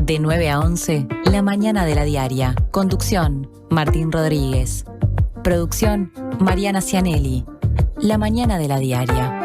De 9 a 11, La Mañana de la Diaria. Conducción, Martín Rodríguez. Producción, Mariana Cianelli. La Mañana de la Diaria.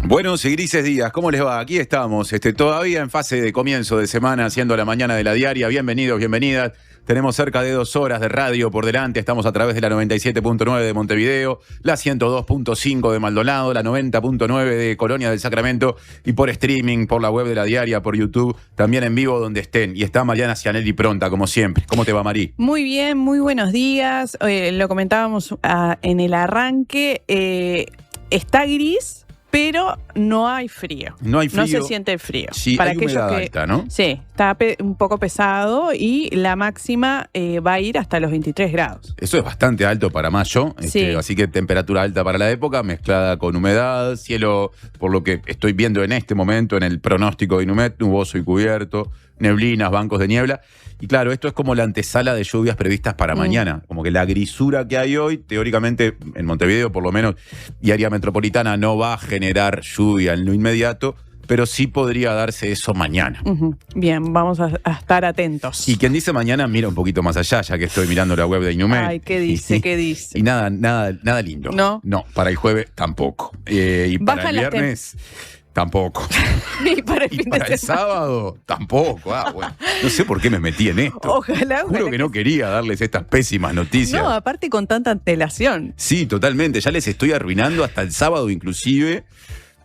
Buenos y grises días, ¿cómo les va? Aquí estamos, todavía en fase de comienzo de semana, haciendo La Mañana de la Diaria. Bienvenidos, bienvenidas. Tenemos cerca de 2 horas de radio por delante. Estamos a través de la 97.9 de Montevideo, la 102.5 de Maldonado, la 90.9 de Colonia del Sacramento y por streaming, por la web de la Diaria, por YouTube, también en vivo donde estén. Y está Mariana Cianelli pronta, como siempre. ¿Cómo te va, Mari? Muy bien, muy buenos días. Lo comentábamos en el arranque. Está gris, pero no hay frío. No hay frío. No se siente el frío. Sí, para hay humedad aquellos alta, ¿no? Sí, está un poco pesado y la máxima va a ir hasta los 23 grados. Eso es bastante alto para mayo, Sí. Así que temperatura alta para la época, mezclada con humedad, cielo, por lo que estoy viendo en este momento en el pronóstico de Inumet, nuboso y cubierto, neblinas, bancos de niebla. Y claro, esto es como la antesala de lluvias previstas para mañana. Como que la grisura que hay hoy, teóricamente, en Montevideo por lo menos, y área metropolitana, no va a generar lluvia en lo inmediato, pero sí podría darse eso mañana. Uh-huh. Bien, vamos a estar atentos. Y quien dice mañana, mira un poquito más allá, ya que estoy mirando la web de Inumet. Ay, ¿qué dice? ¿Qué dice? Y nada lindo. ¿No? No, para el jueves tampoco. Y para Bajan el las viernes tampoco. Y para el Y fin para de el semana. sábado tampoco. Bueno, no sé por qué me metí en esto. Ojalá. Juro que no quería darles estas pésimas noticias. No, aparte con tanta antelación. Sí, totalmente. Ya les estoy arruinando hasta el sábado inclusive,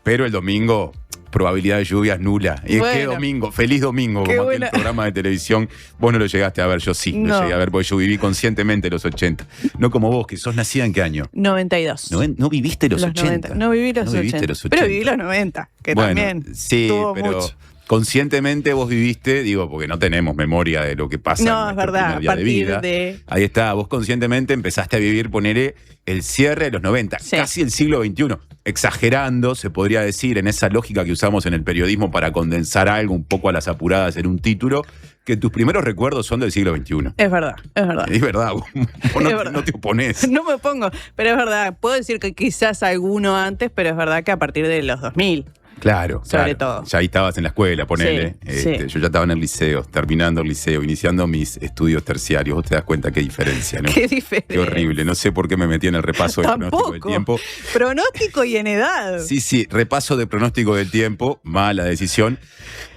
pero el domingo probabilidad de lluvias nula. Y Bueno. qué domingo, feliz domingo, Qué como aquel buena. programa de televisión. Vos no lo llegaste a ver, yo sí, No. lo llegué a ver porque yo viví conscientemente los 80. No como vos, que sos nacida ¿en qué año? 92. ¿No viviste los 80? 90. No viví los 80. viviste los 80. Pero viví los 90, que Bueno, también sí, tuvo pero mucho. conscientemente vos viviste, digo, porque no tenemos memoria de lo que pasa No, en es nuestro verdad, primer día a de partir vida. de... Ahí está, vos conscientemente empezaste a vivir, ponele, el cierre de los 90, Sí. casi el siglo XXI. Exagerando, se podría decir, en esa lógica que usamos en el periodismo para condensar algo un poco a las apuradas en un título, que tus primeros recuerdos son del siglo XXI. Es verdad, es verdad. Es verdad, vos no, Es verdad. no te oponés. No me pongo, pero es verdad. Puedo decir que quizás alguno antes, pero es verdad que a partir de los 2000. Claro, Sobre claro. todo. Ya ahí estabas en la escuela, ponele. Sí, sí. Yo ya estaba en el liceo, terminando el liceo, iniciando mis estudios terciarios. Vos te das cuenta qué diferencia, ¿no? Qué diferente. Qué horrible. No sé por qué me metí en el repaso del pronóstico del tiempo. Pronóstico y en edad. Sí, repaso de pronóstico del tiempo, mala decisión.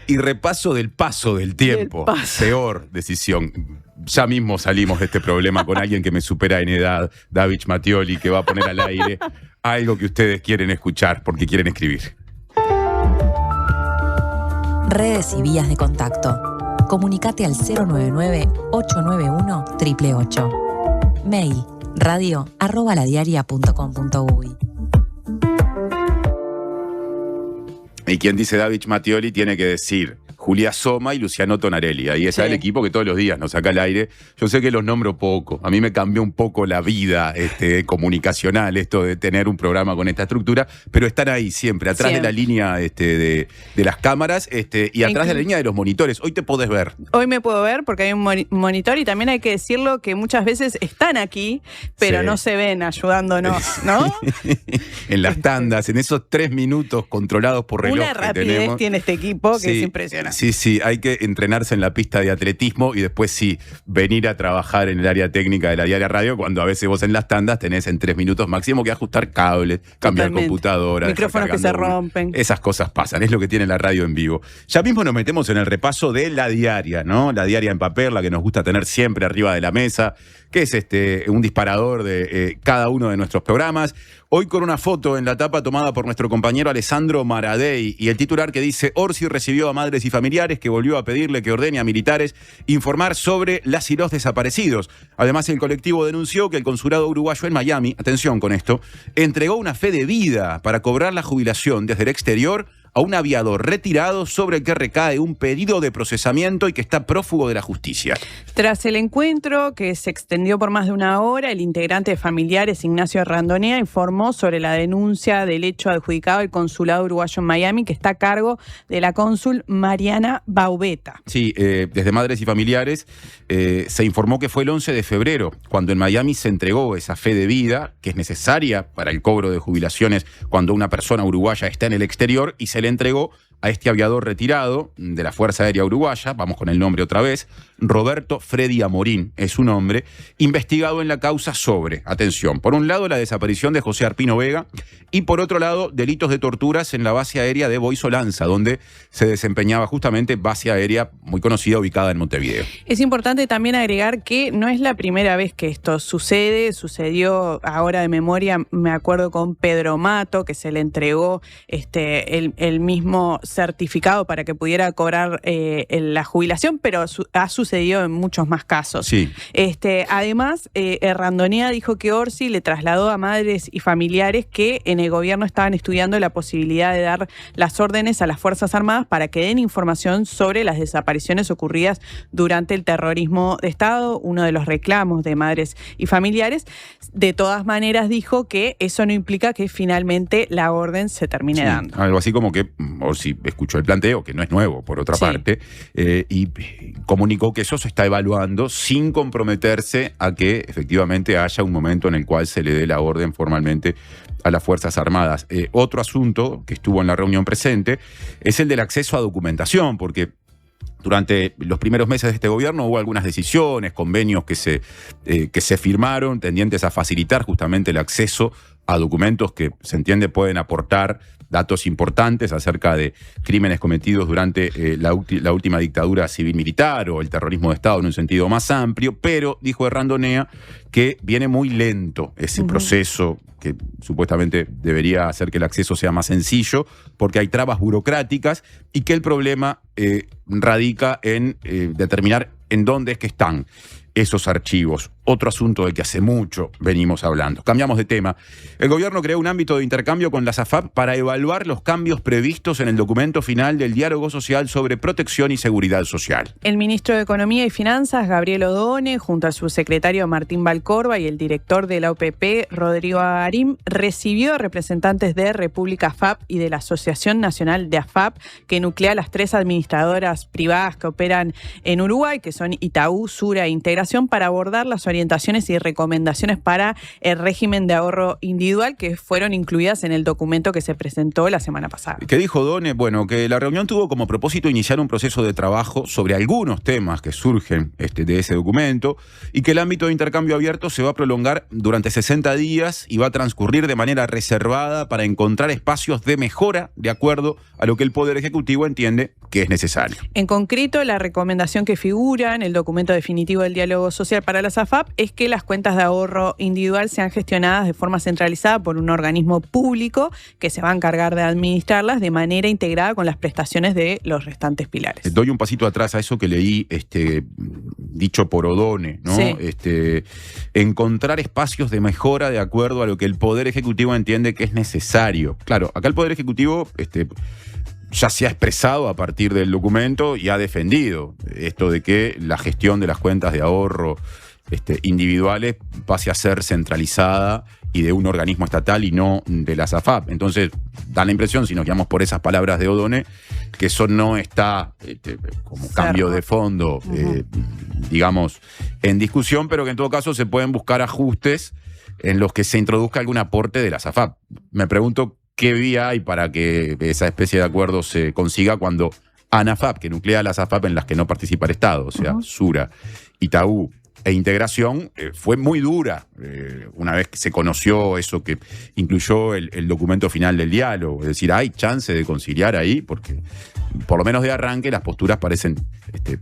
Y repaso del paso del tiempo, Del paso. peor decisión. Ya mismo salimos de este problema con alguien que me supera en edad, David Mattioli, que va a poner al aire algo que ustedes quieren escuchar porque quieren escribir. Redes y vías de contacto. Comunicate al 099-891-888. Mail radio@ladiaria.com.uy. Y quien dice David Mattioli tiene que decir Julia Soma y Luciano Tonarelli. Ahí está Sí. el equipo que todos los días nos saca al aire. Yo sé que los nombro poco. A mí me cambió un poco la vida comunicacional, esto de tener un programa con esta estructura, pero están ahí siempre, atrás Siempre. de la línea de las cámaras y atrás de la línea de los monitores. Hoy te podés ver. Hoy me puedo ver porque hay un monitor y también hay que decirlo que muchas veces están aquí, pero Sí. no se ven ayudándonos, ¿no? En las tandas, en esos 3 minutos controlados por reloj Una que rapidez tenemos. tiene este equipo que Sí, es impresionante. Sí, hay que entrenarse en la pista de atletismo y después sí, venir a trabajar en el área técnica de la Diaria Radio, cuando a veces vos en las tandas tenés en 3 minutos máximo que ajustar cables, cambiar Totalmente. computadora. dejar Micrófonos que se cargando uno. rompen. Esas cosas pasan, es lo que tiene la radio en vivo. Ya mismo nos metemos en el repaso de la Diaria, ¿no? La Diaria en papel, la que nos gusta tener siempre arriba de la mesa, que es un disparador de cada uno de nuestros programas. Hoy con una foto en la tapa tomada por nuestro compañero Alessandro Maradei y el titular que dice: Orsi recibió a madres y familiares que volvió a pedirle que ordene a militares informar sobre las y los desaparecidos. Además, el colectivo denunció que el consulado uruguayo en Miami, atención con esto, entregó una fe de vida para cobrar la jubilación desde el exterior a un aviador retirado sobre el que recae un pedido de procesamiento y que está prófugo de la justicia. Tras el encuentro, que se extendió por más de una hora, el integrante de Familiares, Ignacio Randonea, informó sobre la denuncia del hecho adjudicado al consulado uruguayo en Miami, que está a cargo de la cónsul Mariana Baubeta. Sí, desde Madres y Familiares se informó que fue el 11 de febrero, cuando en Miami se entregó esa fe de vida que es necesaria para el cobro de jubilaciones cuando una persona uruguaya está en el exterior, y se le entregó a este aviador retirado de la Fuerza Aérea Uruguaya, vamos con el nombre otra vez, Roberto Freddy Amorín es su nombre, investigado en la causa sobre, atención, por un lado la desaparición de José Arpino Vega y por otro lado delitos de torturas en la base aérea de Boisolanza, donde se desempeñaba justamente base aérea muy conocida ubicada en Montevideo. Es importante también agregar que no es la primera vez que esto sucedió ahora de memoria, me acuerdo con Pedro Mato, que se le entregó el mismo certificado para que pudiera cobrar la jubilación, pero ha sucedido en muchos más casos. Sí. Además, Randonea dijo que Orsi le trasladó a Madres y Familiares que en el gobierno estaban estudiando la posibilidad de dar las órdenes a las Fuerzas Armadas para que den información sobre las desapariciones ocurridas durante el terrorismo de Estado, uno de los reclamos de Madres y Familiares. De todas maneras, dijo que eso no implica que finalmente la orden se termine dando. Algo así como que Orsi escuchó el planteo, que no es nuevo por otra parte, y comunicó que eso se está evaluando sin comprometerse a que efectivamente haya un momento en el cual se le dé la orden formalmente a las Fuerzas Armadas. Otro asunto que estuvo en la reunión presente es el del acceso a documentación, porque durante los primeros meses de este gobierno hubo algunas decisiones, convenios que se firmaron tendientes a facilitar justamente el acceso a documentos que se entiende pueden aportar datos importantes acerca de crímenes cometidos durante la última dictadura civil-militar o el terrorismo de Estado en un sentido más amplio, pero dijo Randonea que viene muy lento ese proceso que supuestamente debería hacer que el acceso sea más sencillo porque hay trabas burocráticas y que el problema radica en determinar en dónde es que están esos archivos. Otro asunto del que hace mucho venimos hablando. Cambiamos de tema. El gobierno creó un ámbito de intercambio con las AFAP para evaluar los cambios previstos en el documento final del diálogo social sobre protección y seguridad social. El ministro de Economía y Finanzas, Gabriel Odone, junto al subsecretario Martín Valcorba y el director de la OPP, Rodrigo Agarim, recibió a representantes de República AFAP y de la Asociación Nacional de AFAP, que nuclea las tres administradoras privadas que operan en Uruguay, que son Itaú, Sura e Integración, para abordar las orientaciones y recomendaciones para el régimen de ahorro individual que fueron incluidas en el documento que se presentó la semana pasada. ¿Qué dijo Odone? Bueno, que la reunión tuvo como propósito iniciar un proceso de trabajo sobre algunos temas que surgen de ese documento y que el ámbito de intercambio abierto se va a prolongar durante 60 días y va a transcurrir de manera reservada para encontrar espacios de mejora de acuerdo a lo que el Poder Ejecutivo entiende que es necesario. En concreto, la recomendación que figura en el documento definitivo del diálogo social para las AFAP es que las cuentas de ahorro individual sean gestionadas de forma centralizada por un organismo público que se va a encargar de administrarlas de manera integrada con las prestaciones de los restantes pilares. Doy un pasito atrás a eso que leí dicho por Odone, ¿no? Sí. Encontrar espacios de mejora de acuerdo a lo que el Poder Ejecutivo entiende que es necesario. Claro, acá el Poder Ejecutivo ya se ha expresado a partir del documento y ha defendido esto de que la gestión de las cuentas de ahorro individuales pase a ser centralizada y de un organismo estatal y no de las AFAP. Entonces, da la impresión, si nos guiamos por esas palabras de Odone, que eso no está como cambio de fondo, digamos, en discusión, pero que en todo caso se pueden buscar ajustes en los que se introduzca algún aporte de las AFAP. Me pregunto qué vía hay para que esa especie de acuerdo se consiga cuando ANAFAP, que nuclea las AFAP en las que no participa el Estado, o sea, Sura, Itaú e Integración, fue muy dura una vez que se conoció eso que incluyó el documento final del diálogo. Es decir, hay chance de conciliar ahí porque, por lo menos de arranque, las posturas parecen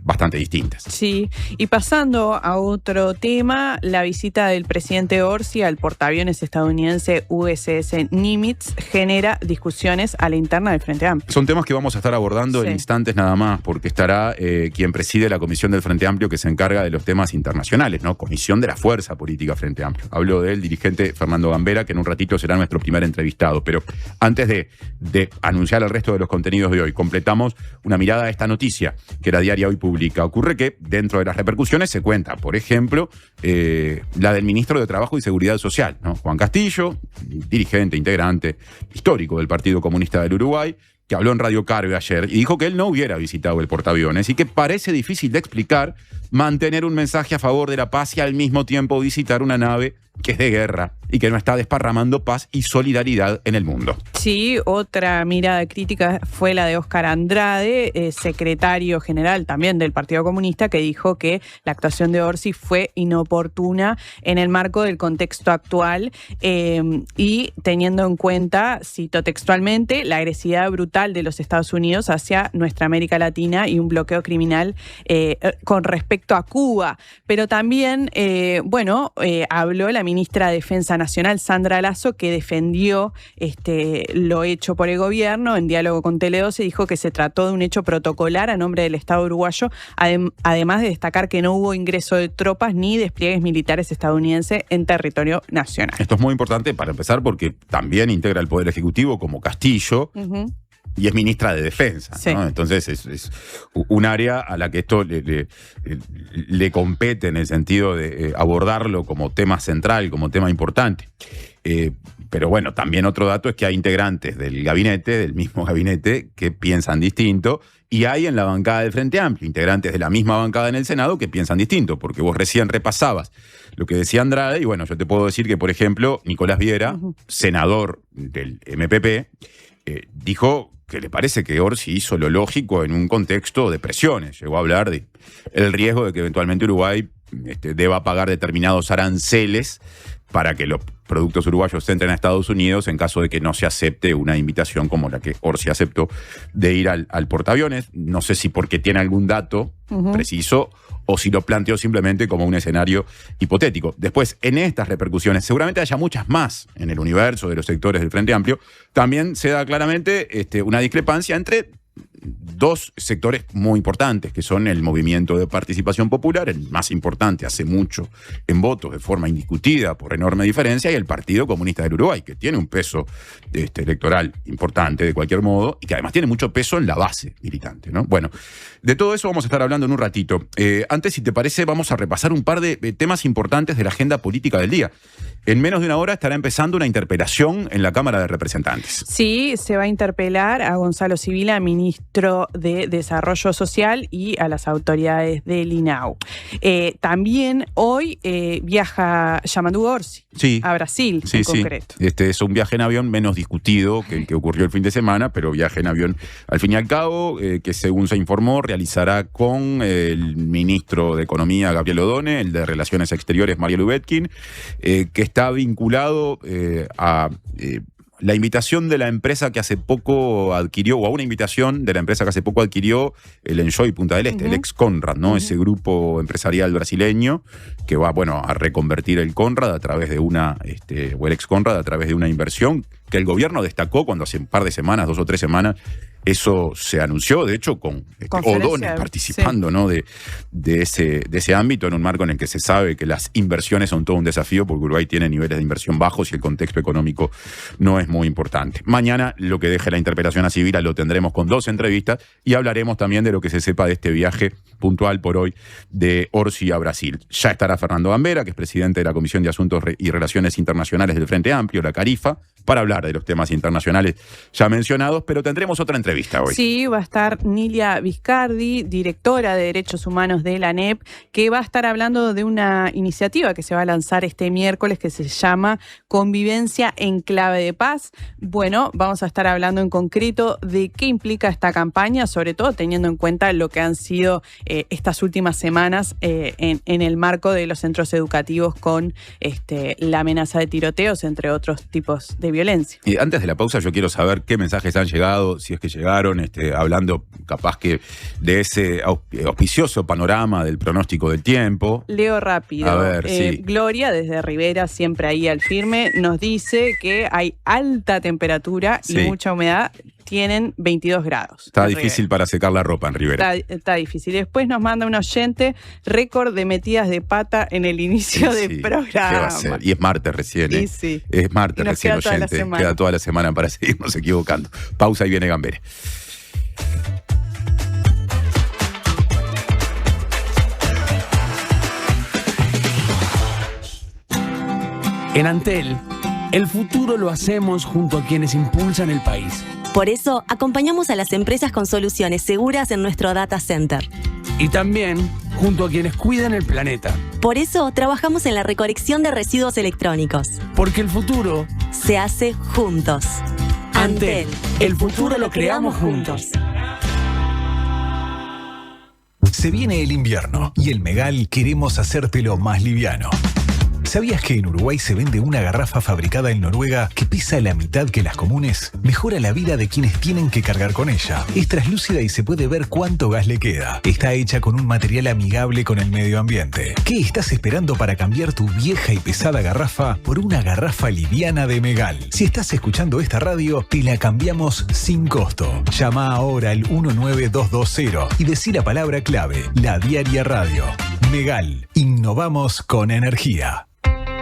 bastante distintas. Sí, y pasando a otro tema, la visita del presidente Orsi al portaaviones estadounidense USS Nimitz genera discusiones a la interna del Frente Amplio. Son temas que vamos a estar abordando en instantes nada más, porque estará quien preside la comisión del Frente Amplio que se encarga de los temas internacionales. internacionales, ¿no? Comisión de la Fuerza Política Frente Amplio. Hablo del dirigente Fernando Gambera, que en un ratito será nuestro primer entrevistado. Pero antes de anunciar el resto de los contenidos de hoy, completamos una mirada a esta noticia que la Diaria hoy publica. Ocurre que dentro de las repercusiones se cuenta, por ejemplo, la del ministro de Trabajo y Seguridad Social, ¿no? Juan Castillo, dirigente, integrante histórico del Partido Comunista del Uruguay, que habló en Radio Carve ayer y dijo que él no hubiera visitado el portaaviones y que parece difícil de explicar mantener un mensaje a favor de la paz y al mismo tiempo visitar una nave que es de guerra y que no está desparramando paz y solidaridad en el mundo. Sí, otra mirada crítica fue la de Óscar Andrade, secretario general también del Partido Comunista, que dijo que la actuación de Orsi fue inoportuna en el marco del contexto actual y teniendo en cuenta, cito textualmente, la agresividad brutal de los Estados Unidos hacia nuestra América Latina y un bloqueo criminal con respecto a Cuba. Pero también, habló la ministra de Defensa Nacional, Sandra Lasso, que defendió lo hecho por el gobierno en diálogo con Tele12, dijo que se trató de un hecho protocolar a nombre del Estado uruguayo, además de destacar que no hubo ingreso de tropas ni despliegues militares estadounidenses en territorio nacional. Esto es muy importante para empezar porque también integra el Poder Ejecutivo como Castillo. Y es ministra de Defensa, sí, ¿no? Entonces es un área a la que esto le compete en el sentido de abordarlo como tema central, como tema importante. Pero bueno, también otro dato es que hay integrantes del gabinete, del mismo gabinete, que piensan distinto, y hay en la bancada del Frente Amplio integrantes de la misma bancada en el Senado que piensan distinto, porque vos recién repasabas lo que decía Andrade, y bueno, yo te puedo decir que, por ejemplo, Nicolás Viera, senador del MPP, dijo que le parece que Orsi hizo lo lógico en un contexto de presiones. Llegó a hablar de el riesgo de que eventualmente Uruguay deba pagar determinados aranceles para que los productos uruguayos entren a Estados Unidos en caso de que no se acepte una invitación como la que Orsi aceptó de ir al portaaviones. No sé si porque tiene algún dato preciso o si lo planteó simplemente como un escenario hipotético. Después, en estas repercusiones, seguramente haya muchas más en el universo de los sectores del Frente Amplio, también se da claramente una discrepancia entre dos sectores muy importantes, que son el movimiento de participación popular, el más importante hace mucho en votos de forma indiscutida por enorme diferencia, y el Partido Comunista del Uruguay, que tiene un peso electoral importante de cualquier modo y que además tiene mucho peso en la base militante, ¿no? Bueno, de todo eso vamos a estar hablando en un ratito. Antes, si te parece, vamos a repasar un par de temas importantes de la agenda política del día. En menos de una hora estará empezando una interpelación en la Cámara de Representantes. Sí, se va a interpelar a Gonzalo Sibila, ministro de Desarrollo Social, y a las autoridades del INAU. También hoy viaja Yamandu Orsi a Brasil, en concreto. Es un viaje en avión menos discutido que el que ocurrió el fin de semana, pero viaje en avión al fin y al cabo, que según se informó, realizará con el ministro de Economía, Gabriel Odone, el de Relaciones Exteriores, María Lubetkin, que está vinculado a la invitación de la empresa que hace poco adquirió, o a una invitación de la empresa que hace poco adquirió el Enjoy Punta del Este, el ex Conrad, ¿no? Ese grupo empresarial brasileño que va, a reconvertir el Conrad a través de o el ex Conrad a través de una inversión que el gobierno destacó cuando hace un par de semanas, 2 o 3 semanas, eso se anunció, de hecho, con Odone participando, sí, ¿no? de ese ámbito, en un marco en el que se sabe que las inversiones son todo un desafío, porque Uruguay tiene niveles de inversión bajos y el contexto económico no es muy importante. Mañana, lo que deje la interpelación a Sibila lo tendremos con 2 entrevistas y hablaremos también de lo que se sepa de este viaje puntual por hoy de Orsi a Brasil. Ya estará Fernando Gambera, que es presidente de la Comisión de Asuntos y Relaciones Internacionales del Frente Amplio, la CARIFA, para hablar de los temas internacionales ya mencionados, pero tendremos otra entrevista hoy. Sí, va a estar Nilia Viscardi, directora de Derechos Humanos de la ANEP, que va a estar hablando de una iniciativa que se va a lanzar este miércoles que se llama Convivencia en Clave de Paz. Bueno, vamos a estar hablando en concreto de qué implica esta campaña, sobre todo teniendo en cuenta lo que han sido estas últimas semanas en el marco de los centros educativos con la amenaza de tiroteos, entre otros tipos de violencia. Y antes de la pausa yo quiero saber qué mensajes han llegado, si es que llegaron, hablando capaz que de ese auspicioso panorama del pronóstico del tiempo. Leo rápido. A ver, sí. Gloria, desde Rivera, siempre ahí al firme, nos dice que hay alta temperatura y mucha humedad. tienen 22 grados. Está difícil para secar la ropa en Rivera. Está difícil. Después nos manda un oyente, récord de metidas de pata en el inicio del programa. ¿Qué va a ser? Y es martes recién, ¿eh? Sí. Es martes recién, oyente. Queda toda la semana para seguirnos equivocando. Pausa y viene Gambera. En Antel, el futuro lo hacemos junto a quienes impulsan el país. Por eso, acompañamos a las empresas con soluciones seguras en nuestro data center. Y también junto a quienes cuidan el planeta. Por eso, trabajamos en la recolección de residuos electrónicos. Porque el futuro se hace juntos. Antel, el futuro lo creamos juntos. Se viene el invierno y en Megal queremos hacértelo más liviano. ¿Sabías que en Uruguay se vende una garrafa fabricada en Noruega que pesa la mitad que las comunes? Mejora la vida de quienes tienen que cargar con ella. Es translúcida y se puede ver cuánto gas le queda. Está hecha con un material amigable con el medio ambiente. ¿Qué estás esperando para cambiar tu vieja y pesada garrafa por una garrafa liviana de Megal? Si estás escuchando esta radio, te la cambiamos sin costo. Llama ahora al 19220 y decí la palabra clave, La Diaria Radio. Megal, innovamos con energía.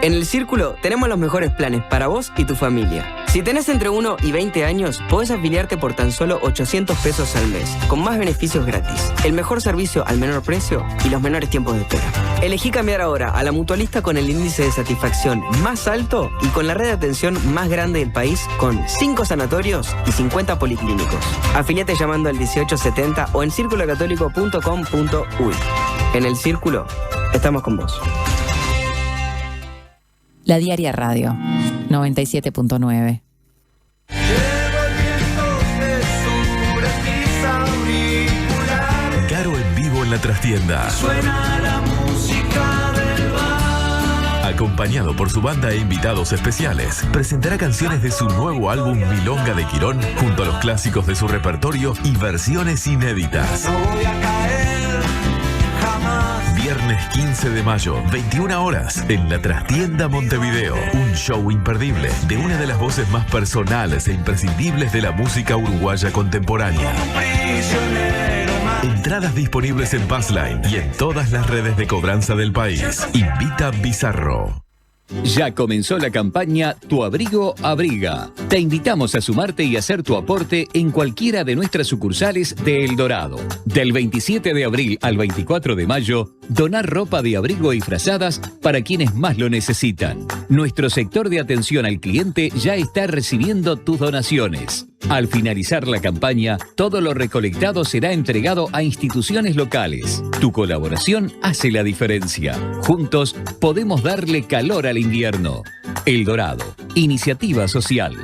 En El Círculo tenemos los mejores planes para vos y tu familia. Si tenés entre 1 y 20 años, podés afiliarte por tan solo 800 pesos al mes, con más beneficios gratis, el mejor servicio al menor precio y los menores tiempos de espera. Elegí cambiar ahora a la mutualista con el índice de satisfacción más alto y con la red de atención más grande del país, con 5 sanatorios y 50 policlínicos. Afiliate llamando al 1870 o en circulocatólico.com.uy. En El Círculo, estamos con vos. La Diaria Radio, 97.9. Caro en vivo en la trastienda. Suena la música del bar. Acompañado por su banda e invitados especiales, presentará canciones de su nuevo álbum Milonga de Quirón, junto a los clásicos de su repertorio y versiones inéditas. No voy a caer jamás. Viernes 15 de mayo, 21 horas, en la Trastienda Montevideo. Un show imperdible de una de las voces más personales e imprescindibles de la música uruguaya contemporánea. Entradas disponibles en Passline y en todas las redes de cobranza del país. Invita Bizarro. Ya comenzó la campaña Tu Abrigo Abriga. Te invitamos a sumarte y hacer tu aporte en cualquiera de nuestras sucursales de El Dorado. Del 27 de abril al 24 de mayo, donar ropa de abrigo y frazadas para quienes más lo necesitan. Nuestro sector de atención al cliente ya está recibiendo tus donaciones. Al finalizar la campaña, todo lo recolectado será entregado a instituciones locales. Tu colaboración hace la diferencia. Juntos podemos darle calor al invierno. El Dorado, iniciativa social.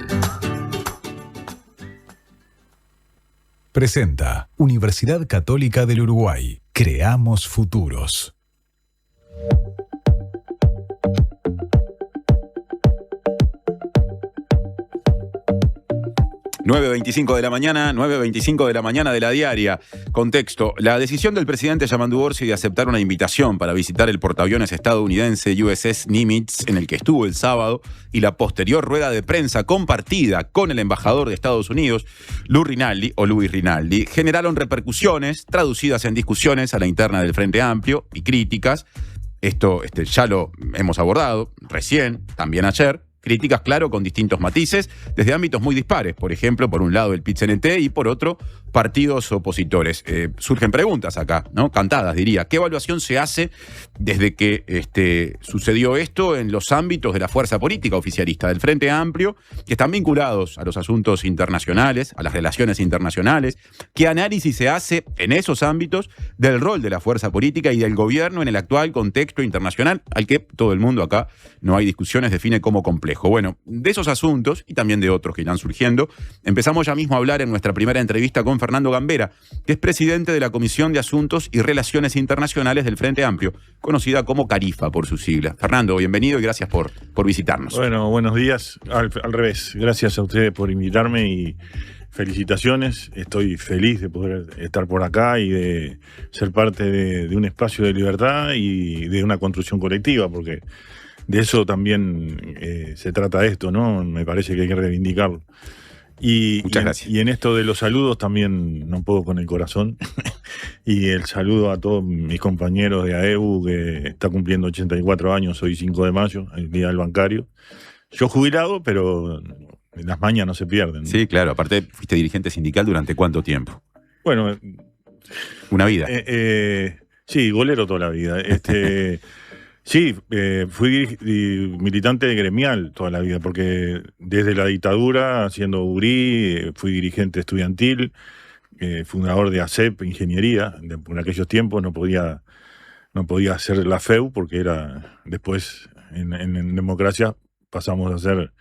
Presenta Universidad Católica del Uruguay. Creamos futuros. 9:25 de la mañana, 9:25 de la mañana de La Diaria. Contexto: la decisión del presidente Yamandu Orsi de aceptar una invitación para visitar el portaaviones estadounidense USS Nimitz, en el que estuvo el sábado, y la posterior rueda de prensa compartida con el embajador de Estados Unidos, Luis Rinaldi, generaron repercusiones traducidas en discusiones a la interna del Frente Amplio y críticas. Esto ya lo hemos abordado recién, también ayer. Críticas, claro, con distintos matices, desde ámbitos muy dispares. Por ejemplo, por un lado el PIT-CNT y por otro, partidos opositores. Surgen preguntas acá, ¿no? Cantadas, diría. ¿Qué evaluación se hace desde que sucedió esto en los ámbitos de la fuerza política oficialista del Frente Amplio, que están vinculados a los asuntos internacionales, a las relaciones internacionales? ¿Qué análisis se hace en esos ámbitos del rol de la fuerza política y del gobierno en el actual contexto internacional, al que todo el mundo acá, no hay discusiones, define como complejo? Bueno, de esos asuntos y también de otros que irán surgiendo, empezamos ya mismo a hablar en nuestra primera entrevista con Fernando Gambera, que es presidente de la Comisión de Asuntos y Relaciones Internacionales del Frente Amplio, conocida como CARIFA por sus siglas. Fernando, bienvenido y gracias por visitarnos. Bueno, buenos días. Al revés, gracias a ustedes por invitarme y felicitaciones. Estoy feliz de poder estar por acá y de ser parte de un espacio de libertad y de una construcción colectiva, porque de eso también se trata esto, ¿no? Me parece que hay que reivindicarlo. Muchas gracias. Y en esto de los saludos también no puedo con el corazón. Y el saludo a todos mis compañeros de AEBU, que está cumpliendo 84 años, hoy 5 de mayo, el día del bancario. Yo jubilado, pero las mañas no se pierden, ¿no? Sí, claro. Aparte, fuiste dirigente sindical durante ¿cuánto tiempo? Bueno, una vida. Sí, golero toda la vida. Sí, fui militante gremial toda la vida, porque desde la dictadura, haciendo URI, fui dirigente estudiantil, fundador de ACEP, Ingeniería. En aquellos tiempos no podía hacer la FEU, porque era después, en democracia, pasamos a hacer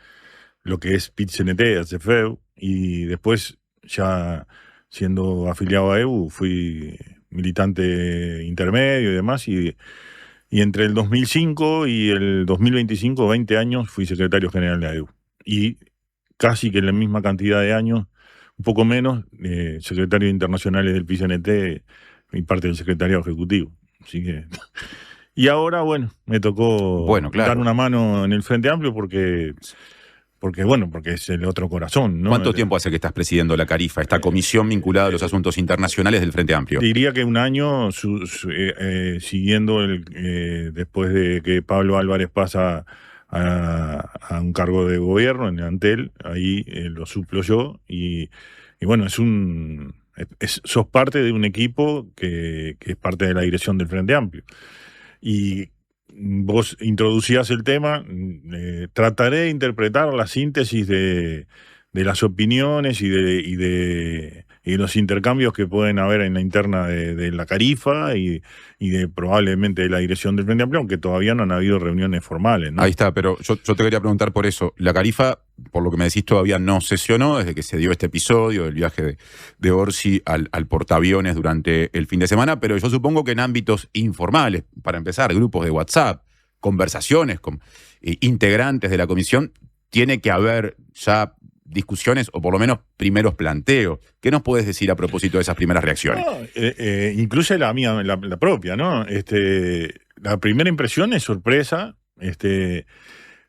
lo que es PIT-CNT, ACFEU, y después, ya siendo afiliado a EBU, fui militante intermedio y demás, y entre el 2005 y el 2025, 20 años, fui secretario general de AEBU. Y casi que en la misma cantidad de años, un poco menos, secretario internacionales del PIT-CNT y parte del secretariado ejecutivo. Así que... Y ahora, bueno, me tocó dar una mano en el Frente Amplio porque es el otro corazón, ¿no? ¿Cuánto tiempo hace que estás presidiendo la Carifa, esta comisión vinculada a los asuntos internacionales del Frente Amplio? Diría que un año, siguiendo después de que Pablo Álvarez pasa a un cargo de gobierno en Antel, ahí lo suplo yo, y bueno, sos parte de un equipo que es parte de la dirección del Frente Amplio. Y vos introducías el tema, trataré de interpretar la síntesis de las opiniones y de los intercambios que pueden haber en la interna de la Carifa y de probablemente de la dirección del Frente Amplio, aunque todavía no han habido reuniones formales, ¿no? Ahí está, pero yo te quería preguntar por eso. La Carifa, por lo que me decís, todavía no sesionó desde que se dio este episodio del viaje de Orsi al portaaviones durante el fin de semana, pero yo supongo que en ámbitos informales, para empezar, grupos de WhatsApp, conversaciones con integrantes de la comisión, tiene que haber ya discusiones o por lo menos primeros planteos. ¿Qué nos puedes decir a propósito de esas primeras reacciones? No, incluye la mía, la propia, ¿no? La primera impresión es sorpresa,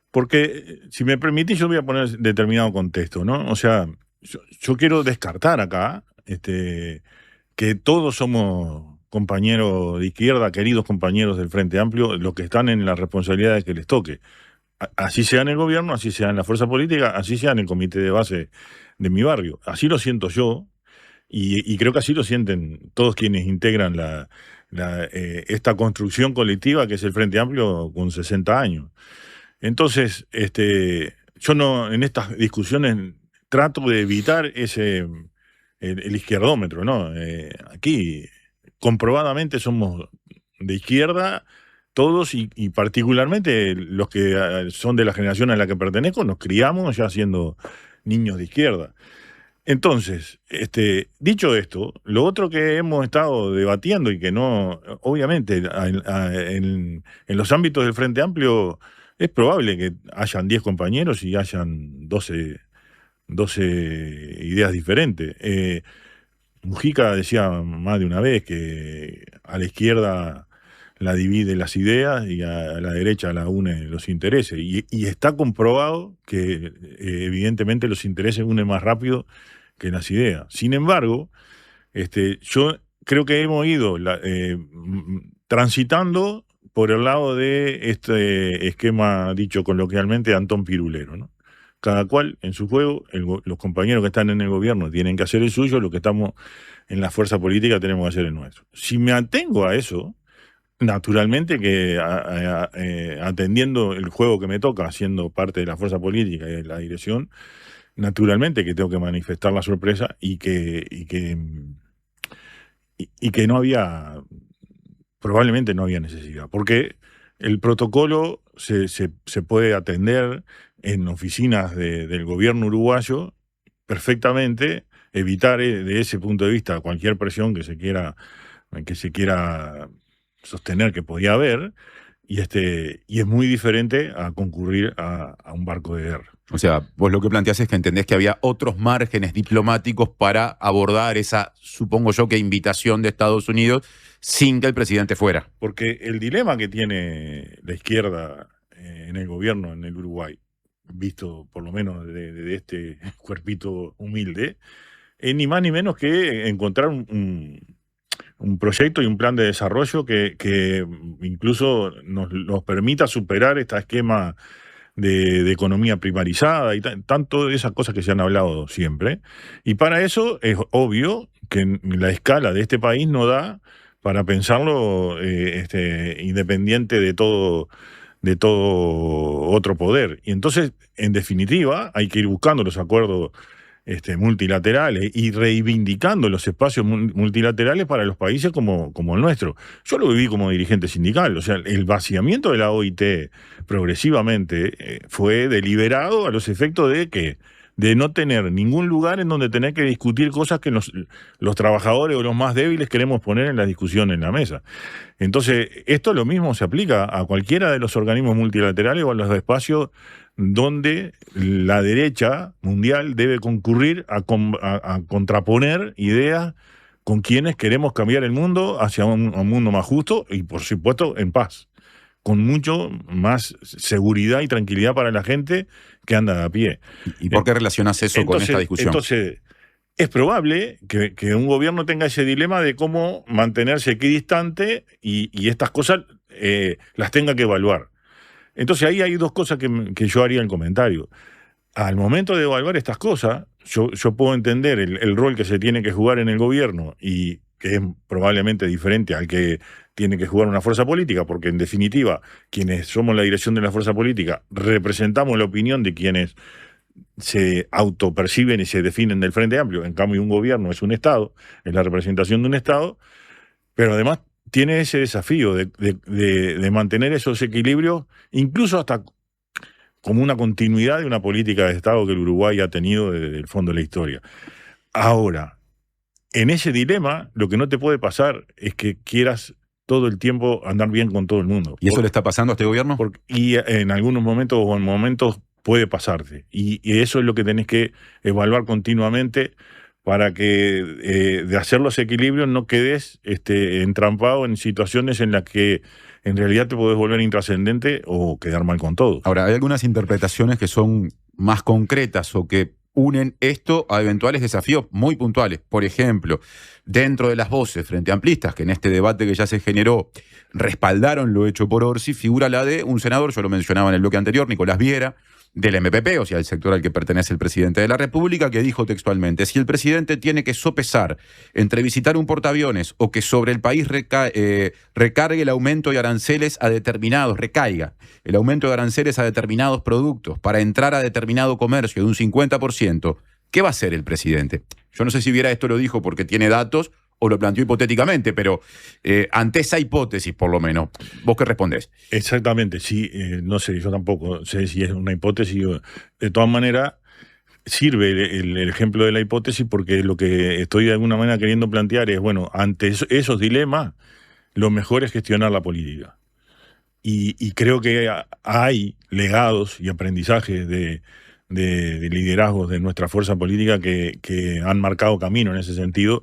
porque, si me permitís, yo voy a poner determinado contexto, ¿no? O sea, yo quiero descartar acá que todos somos compañeros de izquierda, queridos compañeros del Frente Amplio, los que están en las responsabilidades que les toque. Así sea en el gobierno, así sea en la fuerza política, así sea en el comité de base de mi barrio. Así lo siento yo, y creo que así lo sienten todos quienes integran esta construcción colectiva que es el Frente Amplio con 60 años. Entonces, yo no, en estas discusiones trato de evitar el izquierdómetro, ¿no? Aquí, comprobadamente, somos de izquierda todos, y particularmente los que son de la generación a la que pertenezco, nos criamos ya siendo niños de izquierda. Entonces, dicho esto, lo otro que hemos estado debatiendo y que no, obviamente, en los ámbitos del Frente Amplio es probable que hayan 10 compañeros y hayan 12 ideas diferentes. Mujica decía más de una vez que a la izquierda la divide las ideas y a la derecha la une los intereses. Y está comprobado que evidentemente los intereses unen más rápido que las ideas. Sin embargo, yo creo que hemos ido transitando por el lado de este esquema dicho coloquialmente Antón Pirulero, ¿no? Cada cual en su juego, los compañeros que están en el gobierno tienen que hacer el suyo, los que estamos en la fuerza política tenemos que hacer el nuestro. Si me atengo a eso, naturalmente que atendiendo el juego que me toca, siendo parte de la fuerza política y de la dirección, naturalmente que tengo que manifestar la sorpresa y que no había, probablemente no había necesidad, porque el protocolo se puede atender en oficinas del gobierno uruguayo perfectamente, evitar de ese punto de vista cualquier presión que se quiera sostener que podía haber, y es muy diferente a concurrir a un barco de guerra. O sea, vos lo que planteás es que entendés que había otros márgenes diplomáticos para abordar esa, supongo yo, que invitación de Estados Unidos sin que el presidente fuera. Porque el dilema que tiene la izquierda en el gobierno en el Uruguay, visto por lo menos de este cuerpito humilde, ni más ni menos que encontrar un proyecto y un plan de desarrollo que incluso nos permita superar este esquema de economía primarizada y tanto de esas cosas que se han hablado siempre. Y para eso es obvio que la escala de este país no da para pensarlo independiente de todo otro poder. Y entonces, en definitiva, hay que ir buscando los acuerdos multilaterales y reivindicando los espacios multilaterales para los países como el nuestro. Yo lo viví como dirigente sindical, o sea, el vaciamiento de la OIT progresivamente fue deliberado a los efectos de no tener ningún lugar en donde tener que discutir cosas que los trabajadores o los más débiles queremos poner en la discusión en la mesa. Entonces, esto lo mismo se aplica a cualquiera de los organismos multilaterales o a los espacios donde la derecha mundial debe concurrir a contraponer ideas con quienes queremos cambiar el mundo hacia un mundo más justo y, por supuesto, en paz, con mucho más seguridad y tranquilidad para la gente que anda a pie. ¿Y por qué relacionás eso con esta discusión? Entonces, es probable que un gobierno tenga ese dilema de cómo mantenerse equidistante y estas cosas las tenga que evaluar. Entonces ahí hay dos cosas que yo haría el comentario. Al momento de evaluar estas cosas, yo puedo entender el rol que se tiene que jugar en el gobierno y que es probablemente diferente al que tiene que jugar una fuerza política, porque en definitiva, quienes somos la dirección de la fuerza política, representamos la opinión de quienes se autoperciben y se definen del Frente Amplio. En cambio, un gobierno es un Estado, es la representación de un Estado, pero además tiene ese desafío de mantener esos equilibrios, incluso hasta como una continuidad de una política de Estado que el Uruguay ha tenido desde el fondo de la historia. Ahora, en ese dilema, lo que no te puede pasar es que quieras todo el tiempo andar bien con todo el mundo. ¿Y eso le está pasando a este gobierno? Y en algunos momentos o en momentos puede pasarte. Y eso es lo que tenés que evaluar continuamente para que de hacer los equilibrios no quedes entrampado en situaciones en las que en realidad te podés volver intrascendente o quedar mal con todo. Ahora, hay algunas interpretaciones que son más concretas o que unen esto a eventuales desafíos muy puntuales. Por ejemplo, dentro de las voces frente amplistas, que en este debate que ya se generó respaldaron lo hecho por Orsi, figura la de un senador, yo lo mencionaba en el bloque anterior, Nicolás Viera, del MPP, o sea, el sector al que pertenece el presidente de la República, que dijo textualmente: si el presidente tiene que sopesar entre visitar un portaaviones o que sobre el país recargue el aumento de aranceles a determinados, recaiga el aumento de aranceles a determinados productos para entrar a determinado comercio de un 50%, ¿qué va a hacer el presidente? Yo no sé si Viera esto lo dijo porque tiene datos o lo planteó hipotéticamente, pero ante esa hipótesis, por lo menos, ¿vos qué respondés? Exactamente, sí, no sé, yo tampoco sé si es una hipótesis. De todas maneras, sirve el ejemplo de la hipótesis porque lo que estoy de alguna manera queriendo plantear es, bueno, ante esos dilemas, lo mejor es gestionar la política. Y creo que hay legados y aprendizajes de liderazgos de nuestra fuerza política que han marcado camino en ese sentido,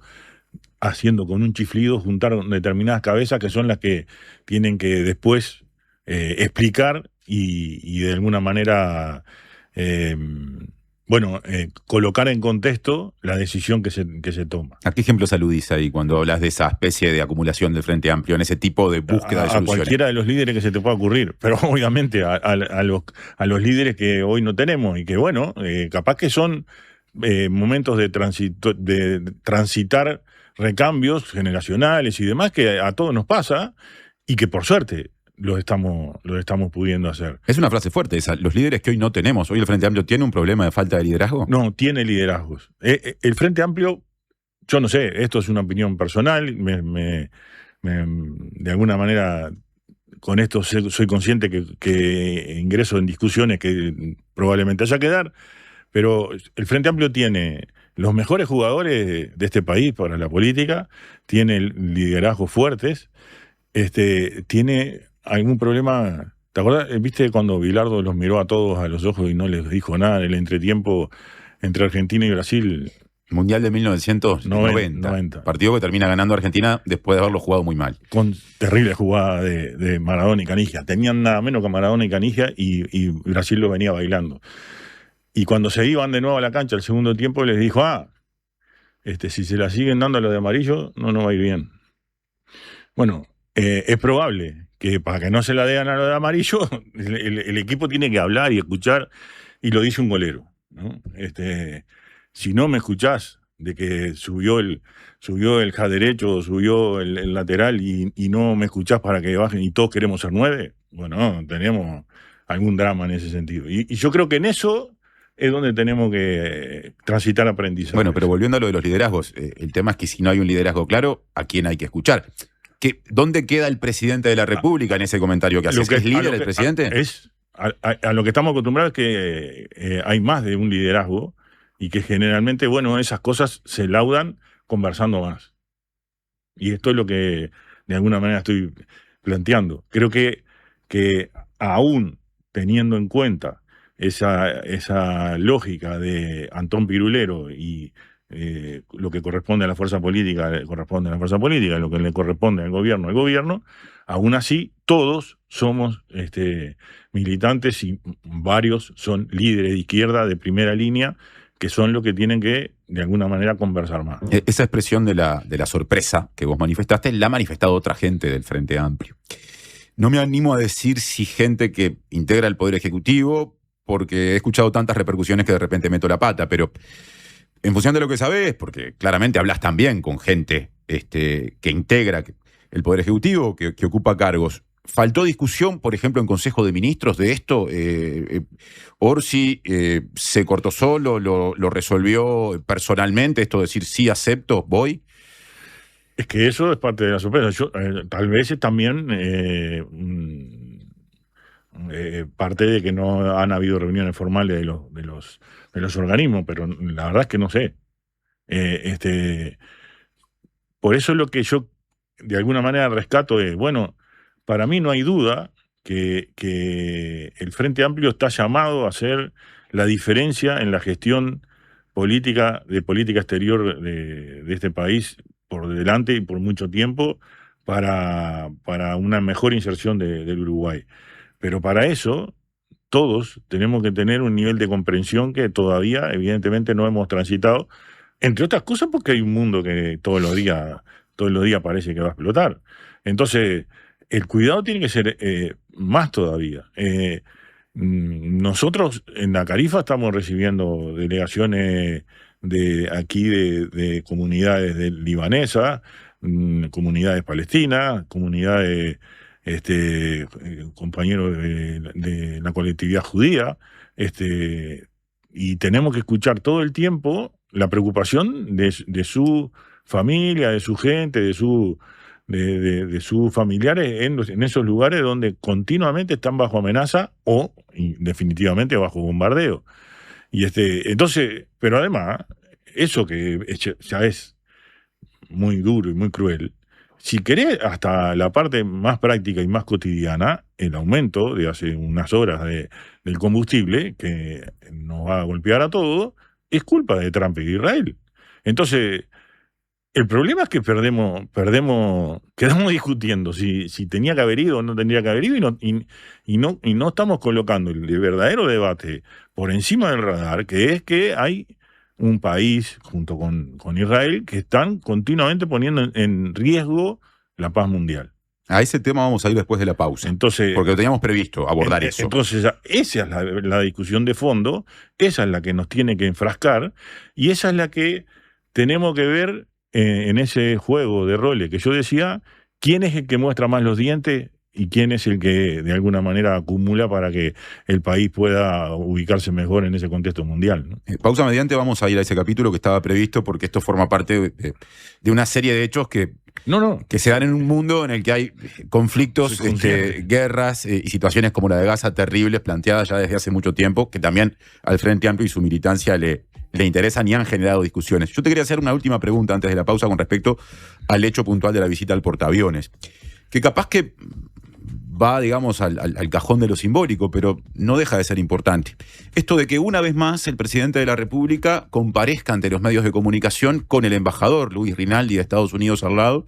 haciendo con un chiflido juntar determinadas cabezas que son las que tienen que después explicar y de alguna manera colocar en contexto la decisión que se toma. ¿A qué ejemplos aludís ahí cuando hablas de esa especie de acumulación del Frente Amplio en ese tipo de búsqueda de soluciones? A cualquiera de los líderes que se te pueda ocurrir, pero obviamente a los líderes que hoy no tenemos y que, bueno, capaz que son momentos de transitar recambios generacionales y demás que a todos nos pasa y que por suerte lo estamos pudiendo hacer. Es una frase fuerte esa, los líderes que hoy no tenemos. ¿Hoy el Frente Amplio tiene un problema de falta de liderazgo? No, tiene liderazgos. El Frente Amplio, yo no sé, esto es una opinión personal, de alguna manera con esto soy consciente que ingreso en discusiones que probablemente haya que dar, pero el Frente Amplio tiene los mejores jugadores de este país para la política, tiene liderazgos fuertes, tiene algún problema. ¿Te acuerdas? ¿Viste cuando Bilardo los miró a todos a los ojos y no les dijo nada en el entretiempo entre Argentina y Brasil? Mundial de 1990. Partido que termina ganando Argentina después de haberlo jugado muy mal. Con terrible jugada de Maradona y Canigia. Tenían nada menos que Maradona y Canigia y Brasil lo venía bailando. Y cuando se iban de nuevo a la cancha el segundo tiempo, les dijo, si se la siguen dando a los de amarillo, no nos va a ir bien. Bueno, es probable que para que no se la den a los de amarillo, el equipo tiene que hablar y escuchar, y lo dice un golero, ¿no? Si no me escuchás de que subió el half derecho, subió el lateral y no me escuchás para que bajen y todos queremos ser 9, bueno, tenemos algún drama en ese sentido. Y yo creo que en eso es donde tenemos que transitar aprendizaje. Bueno, pero volviendo a lo de los liderazgos, el tema es que si no hay un liderazgo claro, ¿a quién hay que escuchar? ¿Dónde queda el presidente de la República en ese comentario que haces? ¿Es líder el presidente? A lo que estamos acostumbrados es que hay más de un liderazgo y que generalmente, bueno, esas cosas se laudan conversando más. Y esto es lo que de alguna manera estoy planteando. Creo que aún teniendo en cuenta esa lógica de Antón Pirulero y lo que corresponde a la fuerza política, lo que le corresponde al gobierno, aún así todos somos militantes y varios son líderes de izquierda de primera línea que son los que tienen que, de alguna manera, conversar más. Esa expresión de la sorpresa que vos manifestaste la ha manifestado otra gente del Frente Amplio. No me animo a decir si gente que integra el Poder Ejecutivo, porque he escuchado tantas repercusiones que de repente meto la pata, pero en función de lo que sabés, porque claramente hablas también con gente que integra el Poder Ejecutivo, que ocupa cargos. ¿Faltó discusión, por ejemplo, en Consejo de Ministros de esto? ¿Orsi se cortó solo, lo resolvió personalmente, esto de decir sí acepto, voy? Es que eso es parte de la sorpresa. Tal vez es también parte de que no han habido reuniones formales de los organismos, pero la verdad es que no sé. Por eso lo que yo de alguna manera rescato es, bueno, para mí no hay duda que el Frente Amplio está llamado a hacer la diferencia en la gestión política exterior de este país por delante y por mucho tiempo para una mejor inserción del Uruguay. Pero para eso todos tenemos que tener un nivel de comprensión que todavía evidentemente no hemos transitado, entre otras cosas porque hay un mundo que todos los días parece que va a explotar. Entonces, el cuidado tiene que ser más todavía. Nosotros en la Carifa estamos recibiendo delegaciones de comunidades libanesas, comunidades palestinas, comunidades compañeros de la colectividad judía, y tenemos que escuchar todo el tiempo la preocupación de su familia, de su gente, de sus familiares en esos lugares donde continuamente están bajo amenaza o definitivamente bajo bombardeo. Y entonces, pero además, eso que ya es muy duro y muy cruel, si querés hasta la parte más práctica y más cotidiana, el aumento de hace unas horas del combustible, que nos va a golpear a todos, es culpa de Trump y de Israel. Entonces, el problema es que quedamos discutiendo si tenía que haber ido o no tendría que haber ido y no estamos colocando el verdadero debate por encima del radar, que es que hay un país junto con Israel que están continuamente poniendo en riesgo la paz mundial. A ese tema vamos a ir después de la pausa. Entonces, porque lo teníamos previsto abordar eso. Entonces, esa es la discusión de fondo, esa es la que nos tiene que enfrascar y esa es la que tenemos que ver en ese juego de roles que yo decía, quién es el que muestra más los dientes y quién es el que de alguna manera acumula para que el país pueda ubicarse mejor en ese contexto mundial, ¿no? Pausa mediante, vamos a ir a ese capítulo que estaba previsto porque esto forma parte de una serie de hechos que se dan en un mundo en el que hay conflictos, guerras y situaciones como la de Gaza terribles planteadas ya desde hace mucho tiempo, que también al Frente Amplio y su militancia le interesan y han generado discusiones. Yo te quería hacer una última pregunta antes de la pausa con respecto al hecho puntual de la visita al portaaviones, que capaz que va, digamos, al cajón de lo simbólico, pero no deja de ser importante. Esto de que una vez más el presidente de la República comparezca ante los medios de comunicación con el embajador Luis Rinaldi de Estados Unidos al lado,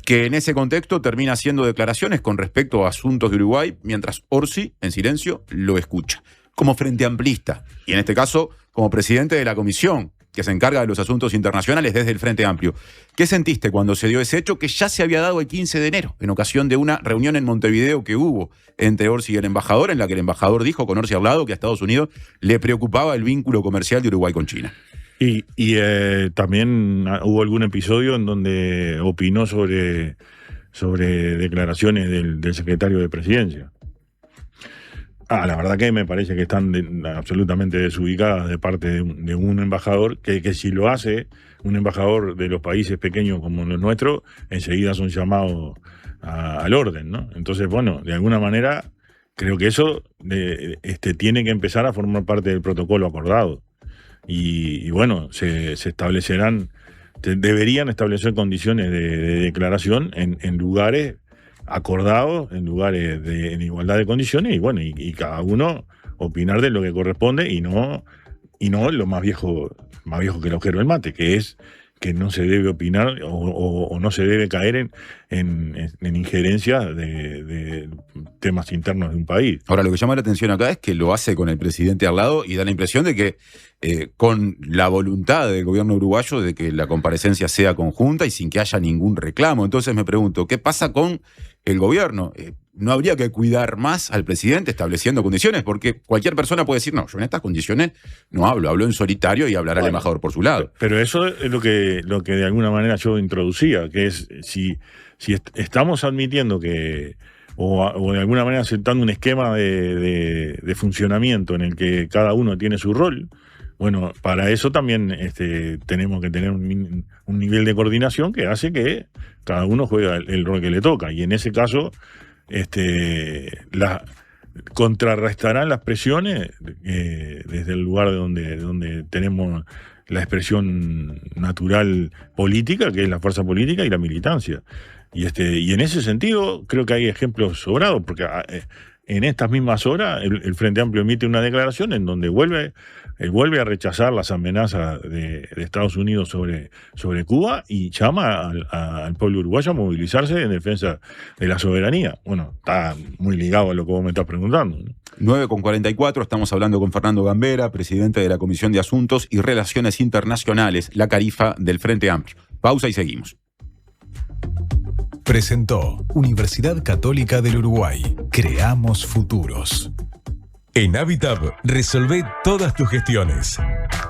que en ese contexto termina haciendo declaraciones con respecto a asuntos de Uruguay, mientras Orsi, en silencio, lo escucha. Como frente amplista, y en este caso, como presidente de la comisión que se encarga de los asuntos internacionales desde el Frente Amplio. ¿Qué sentiste cuando se dio ese hecho que ya se había dado el 15 de enero, en ocasión de una reunión en Montevideo que hubo entre Orsi y el embajador, en la que el embajador dijo con Orsi al lado que a Estados Unidos le preocupaba el vínculo comercial de Uruguay con China? Y también hubo algún episodio en donde opinó sobre declaraciones del secretario de Presidencia. La verdad que me parece que están absolutamente desubicadas de parte de un embajador, que si lo hace un embajador de los países pequeños como los nuestros, enseguida son llamados al orden, ¿no? Entonces, bueno, de alguna manera creo que eso tiene que empezar a formar parte del protocolo acordado. Y bueno, se establecerán, deberían establecer condiciones de declaración en lugares acordados, en lugares en igualdad de condiciones, y bueno, y cada uno opinar de lo que corresponde y no lo más viejo que el agujero del mate, que es que no se debe opinar o no se debe caer en injerencias de temas internos de un país. Ahora, lo que llama la atención acá es que lo hace con el presidente al lado y da la impresión de que con la voluntad del gobierno uruguayo de que la comparecencia sea conjunta y sin que haya ningún reclamo. Entonces me pregunto, ¿qué pasa con el gobierno? ¿No habría que cuidar más al presidente estableciendo condiciones? Porque cualquier persona puede decir, no, yo en estas condiciones no hablo en solitario y hablará el embajador por su lado. Pero eso es lo que de alguna manera yo introducía, que es si estamos admitiendo que o de alguna manera aceptando un esquema de funcionamiento en el que cada uno tiene su rol, bueno, para eso también tenemos que tener un nivel de coordinación que hace que cada uno juegue el rol que le toca. Y en ese caso, contrarrestarán las presiones desde el lugar donde tenemos la expresión natural política, que es la fuerza política y la militancia. Y en ese sentido creo que hay ejemplos sobrados, porque en estas mismas horas el Frente Amplio emite una declaración en donde vuelve a rechazar las amenazas de Estados Unidos sobre Cuba y llama al pueblo uruguayo a movilizarse en defensa de la soberanía. Bueno, está muy ligado a lo que vos me estás preguntando, ¿no? 9:44, estamos hablando con Fernando Gambera, presidente de la Comisión de Asuntos y Relaciones Internacionales, la Carifa del Frente Amplio. Pausa y seguimos. Presentó Universidad Católica del Uruguay. Creamos futuros. En Habitab, resolvé todas tus gestiones.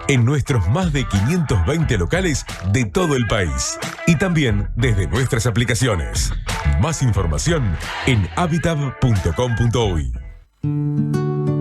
En nuestros más de 520 locales de todo el país. Y también desde nuestras aplicaciones. Más información en habitab.com.uy.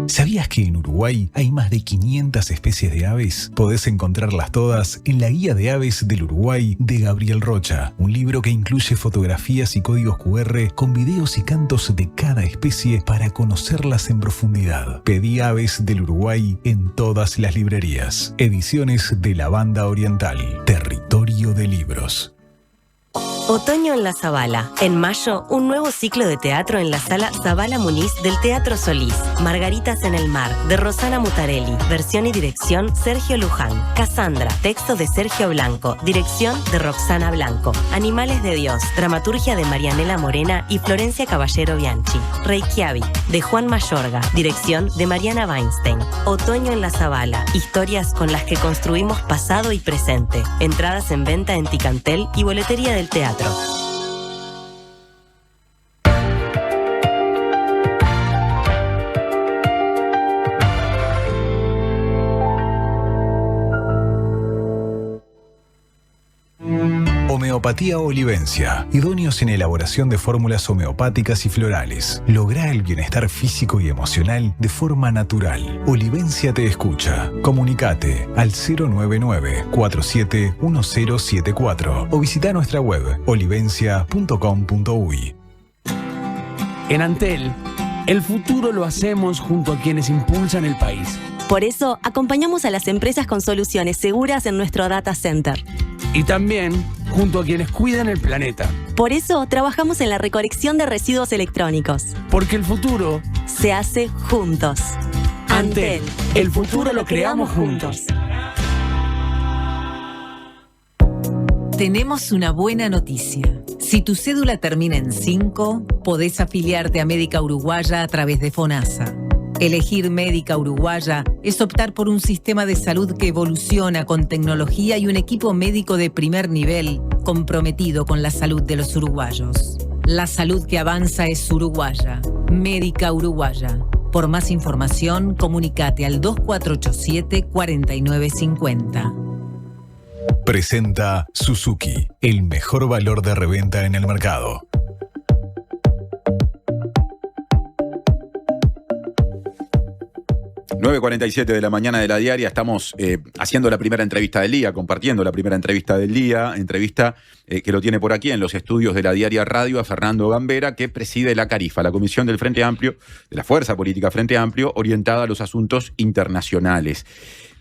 ¿Sabías que en Uruguay hay más de 500 especies de aves? Podés encontrarlas todas en la Guía de Aves del Uruguay de Gabriel Rocha, un libro que incluye fotografías y códigos QR con videos y cantos de cada especie para conocerlas en profundidad. Pedí Aves del Uruguay en todas las librerías. Ediciones de la Banda Oriental, territorio de libros. Otoño en la Zabala. En mayo, un nuevo ciclo de teatro en la sala Zabala Muniz del Teatro Solís. Margaritas en el mar, de Rosana Mutarelli. Versión y dirección, Sergio Luján. Cassandra, texto de Sergio Blanco. Dirección de Roxana Blanco. Animales de Dios, dramaturgia de Marianela Morena y Florencia Caballero Bianchi. Reykjavik, de Juan Mayorga. Dirección de Mariana Weinstein. Otoño en la Zabala. Historias con las que construimos pasado y presente. Entradas en venta en Ticantel y boletería del teatro. Homeopatía Olivencia. Idóneos en elaboración de fórmulas homeopáticas y florales. Lográ el bienestar físico y emocional de forma natural. Olivencia te escucha. Comunicate al 099-471074 o visita nuestra web olivencia.com.uy. En Antel, el futuro lo hacemos junto a quienes impulsan el país. Por eso, acompañamos a las empresas con soluciones seguras en nuestro data center. Y también junto a quienes cuidan el planeta. Por eso trabajamos en la recolección de residuos electrónicos. Porque el futuro Se hace juntos. Antel, el futuro lo creamos juntos. Tenemos una buena noticia. Si tu cédula termina en 5, podés afiliarte a Médica Uruguaya a través de FONASA. Elegir Médica Uruguaya es optar por un sistema de salud que evoluciona con tecnología y un equipo médico de primer nivel comprometido con la salud de los uruguayos. La salud que avanza es uruguaya. Médica Uruguaya. Por más información, comunicate al 2487-4950. Presenta Suzuki, el mejor valor de reventa en el mercado. – 9:47 de la mañana de la diaria. Estamos haciendo la primera entrevista del día, compartiendo la primera entrevista del día, entrevista que lo tiene por aquí en los estudios de la Diaria Radio a Fernando Gambera, que preside la CARIFA, la Comisión del Frente Amplio, de la Fuerza Política Frente Amplio, orientada a los asuntos internacionales.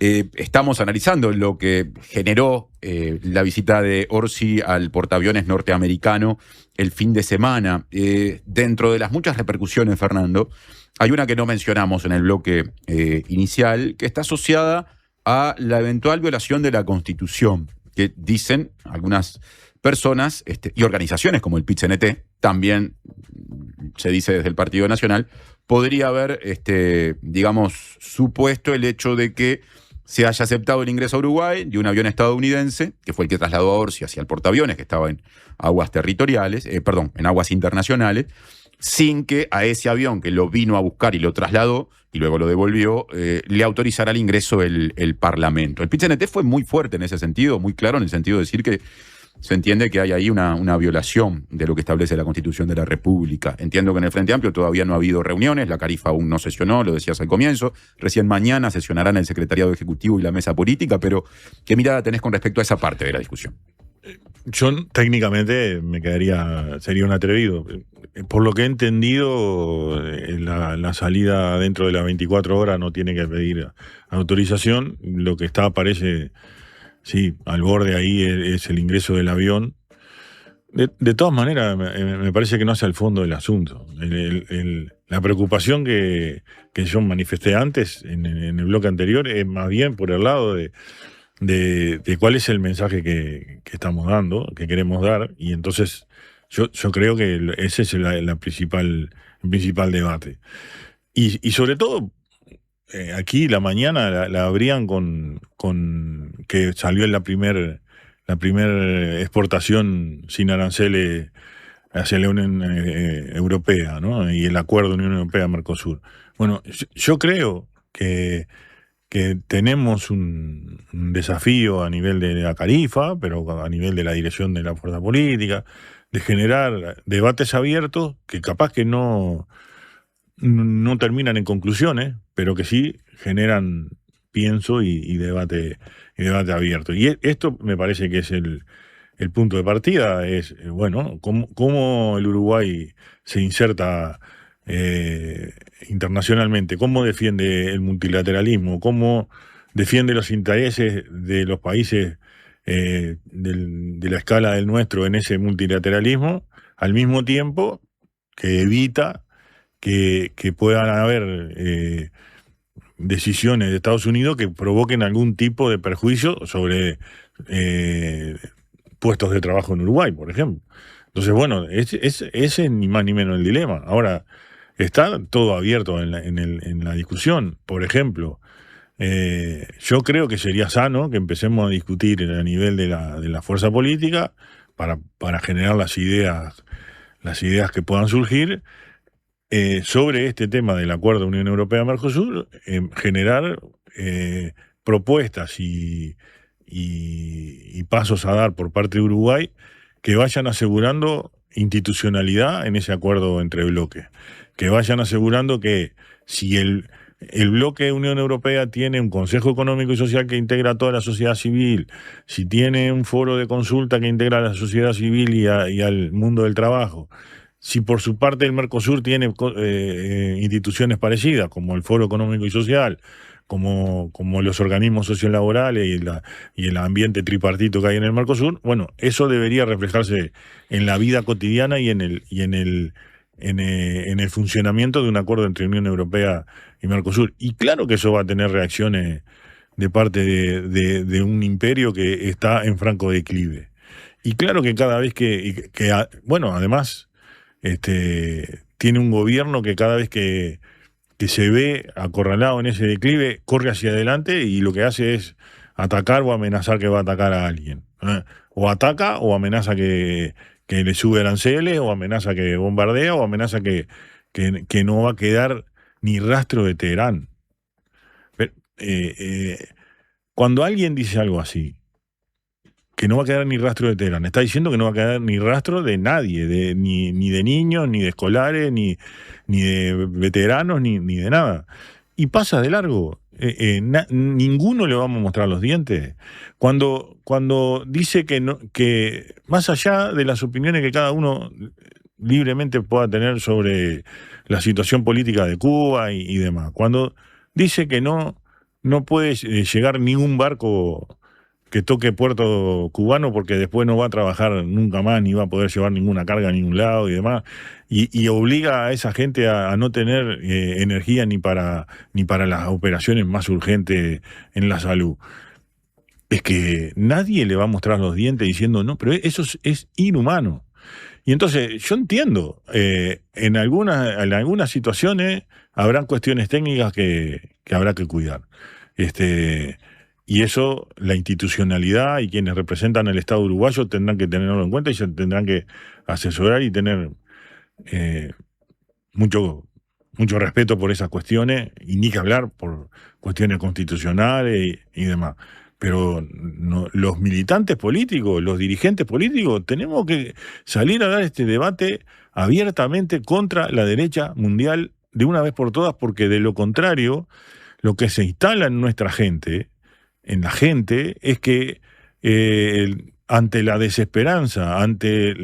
Estamos analizando lo que generó la visita de Orsi al portaaviones norteamericano el fin de semana. Dentro de las muchas repercusiones, Fernando, hay una que no mencionamos en el bloque inicial, que está asociada a la eventual violación de la Constitución, que dicen algunas personas y organizaciones como el PIT-CNT, también se dice desde el Partido Nacional, podría haber, digamos, supuesto el hecho de que se haya aceptado el ingreso a Uruguay de un avión estadounidense, que fue el que trasladó a Orsi hacia el portaaviones, que estaba en aguas territoriales, en aguas internacionales, sin que a ese avión que lo vino a buscar y lo trasladó y luego lo devolvió, le autorizara el ingreso el Parlamento. El PIT-CNT fue muy fuerte en ese sentido, muy claro en el sentido de decir que se entiende que hay ahí una violación de lo que establece la Constitución de la República. Entiendo que en el Frente Amplio todavía no ha habido reuniones, la CARIFA aún no sesionó, lo decías al comienzo, recién mañana sesionarán el Secretariado Ejecutivo y la Mesa Política, pero ¿qué mirada tenés con respecto a esa parte de la discusión? Yo técnicamente sería un atrevido. Por lo que he entendido, la salida dentro de las 24 horas no tiene que pedir autorización. Lo que parece, sí, al borde ahí es el ingreso del avión. De todas maneras, me parece que no hace al fondo del asunto. La preocupación que yo manifesté antes, en el bloque anterior, es más bien por el lado de cuál es el mensaje que estamos dando, que queremos dar, y entonces yo creo que ese es el principal debate. Y sobre todo, aquí la mañana la abrían con que salió la primer exportación sin aranceles hacia la Unión Europea, ¿no? Y el acuerdo Unión Europea-Mercosur. Bueno, yo creo que tenemos un desafío a nivel de la CARIFA, pero a nivel de la dirección de la fuerza política, de generar debates abiertos que capaz que no terminan en conclusiones, pero que sí generan pienso y debate abierto. Y esto me parece que es el punto de partida, es, bueno, cómo el Uruguay se inserta internacionalmente, cómo defiende el multilateralismo, cómo defiende los intereses de los países de la escala del nuestro en ese multilateralismo, al mismo tiempo que evita que puedan haber decisiones de Estados Unidos que provoquen algún tipo de perjuicio sobre puestos de trabajo en Uruguay, por ejemplo. Entonces, bueno, ese es ni más ni menos el dilema. Ahora, está todo abierto en la discusión. Por ejemplo, yo creo que sería sano que empecemos a discutir a nivel de la fuerza política para generar las ideas que puedan surgir sobre este tema del acuerdo Unión Europea-Mercosur, generar propuestas y pasos a dar por parte de Uruguay que vayan asegurando institucionalidad en ese acuerdo entre bloques, que vayan asegurando que si el bloque de Unión Europea tiene un Consejo Económico y Social que integra a toda la sociedad civil, si tiene un foro de consulta que integra a la sociedad civil y al mundo del trabajo, si por su parte el Mercosur tiene instituciones parecidas, como el Foro Económico y Social, como los organismos sociolaborales y el ambiente tripartito que hay en el Mercosur, bueno, eso debería reflejarse en la vida cotidiana y en el funcionamiento de un acuerdo entre Unión Europea y Mercosur. Y claro que eso va a tener reacciones de parte de un imperio que está en franco declive. Y claro que cada vez además, tiene un gobierno que cada vez que se ve acorralado en ese declive, corre hacia adelante y lo que hace es atacar o amenazar que va a atacar a alguien. O ataca o amenaza que le sube aranceles, o amenaza que bombardea, o amenaza que no va a quedar ni rastro de Teherán. Pero, cuando alguien dice algo así, que no va a quedar ni rastro de Teherán, está diciendo que no va a quedar ni rastro de nadie, ni de niños, ni de escolares, ni de veteranos, ni de nada. Y pasa de largo. Ninguno le vamos a mostrar los dientes. Cuando dice que más allá de las opiniones que cada uno libremente pueda tener sobre la situación política de Cuba y demás, cuando dice que no puede llegar ningún barco que toque puerto cubano porque después no va a trabajar nunca más, ni va a poder llevar ninguna carga a ningún lado y demás, y obliga a esa gente a no tener energía ni para las operaciones más urgentes en la salud. Es que nadie le va a mostrar los dientes diciendo, no, pero eso es inhumano. Y entonces, yo entiendo, en algunas situaciones habrán cuestiones técnicas que habrá que cuidar. Y eso, la institucionalidad y quienes representan al Estado uruguayo tendrán que tenerlo en cuenta y se tendrán que asesorar y tener mucho respeto por esas cuestiones, y ni que hablar por cuestiones constitucionales y demás. Pero los militantes políticos, los dirigentes políticos, tenemos que salir a dar este debate abiertamente contra la derecha mundial de una vez por todas, porque de lo contrario, lo que se instala en nuestra gente, es que ante la desesperanza, ante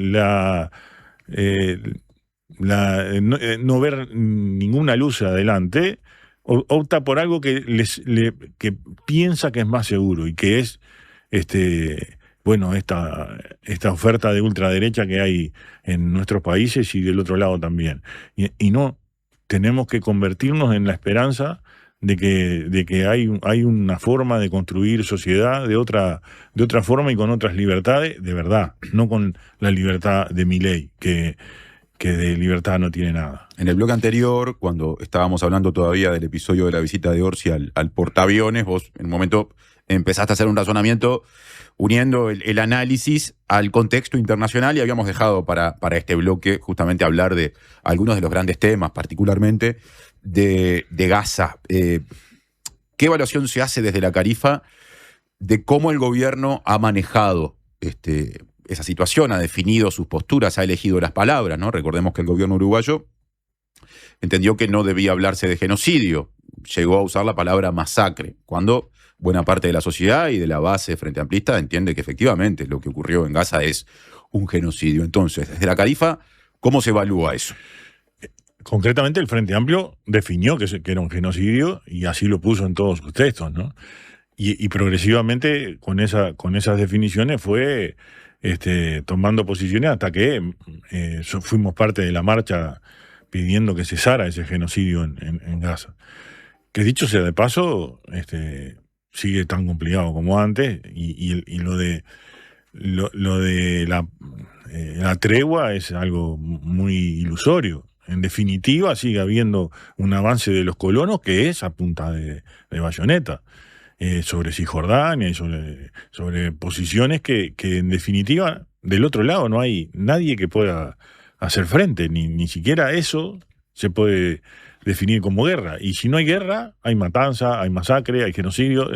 no ver ninguna luz adelante, opta por algo que piensa que es más seguro, y que es esta oferta de ultraderecha que hay en nuestros países y del otro lado también. Y no, tenemos que convertirnos en la esperanza de que hay una forma de construir sociedad de otra forma y con otras libertades de verdad, no con la libertad de Milei, que de libertad no tiene nada. En el bloque anterior, cuando estábamos hablando todavía del episodio de la visita de Orsi al portaaviones, vos en un momento empezaste a hacer un razonamiento uniendo el análisis al contexto internacional, y habíamos dejado para este bloque justamente hablar de algunos de los grandes temas, particularmente de Gaza. ¿Qué evaluación se hace desde la Carifa de cómo el gobierno ha manejado esa situación, ha definido sus posturas, ha elegido las palabras, ¿no? Recordemos que el gobierno uruguayo entendió que no debía hablarse de genocidio, llegó a usar la palabra masacre, cuando buena parte de la sociedad y de la base frente amplista entiende que efectivamente lo que ocurrió en Gaza es un genocidio. Entonces, desde la Carifa, ¿cómo se evalúa eso? Concretamente, el Frente Amplio definió que era un genocidio y así lo puso en todos sus textos, ¿no? Y progresivamente con esas definiciones fue tomando posiciones hasta que fuimos parte de la marcha pidiendo que cesara ese genocidio en Gaza. Que dicho sea de paso, sigue tan complicado como antes, y lo de la tregua es algo muy ilusorio. En definitiva, sigue habiendo un avance de los colonos que es a punta de bayoneta sobre Cisjordania y sobre posiciones que en definitiva del otro lado no hay nadie que pueda hacer frente, ni siquiera eso se puede definir como guerra. Y si no hay guerra, hay matanza, hay masacre, hay genocidio.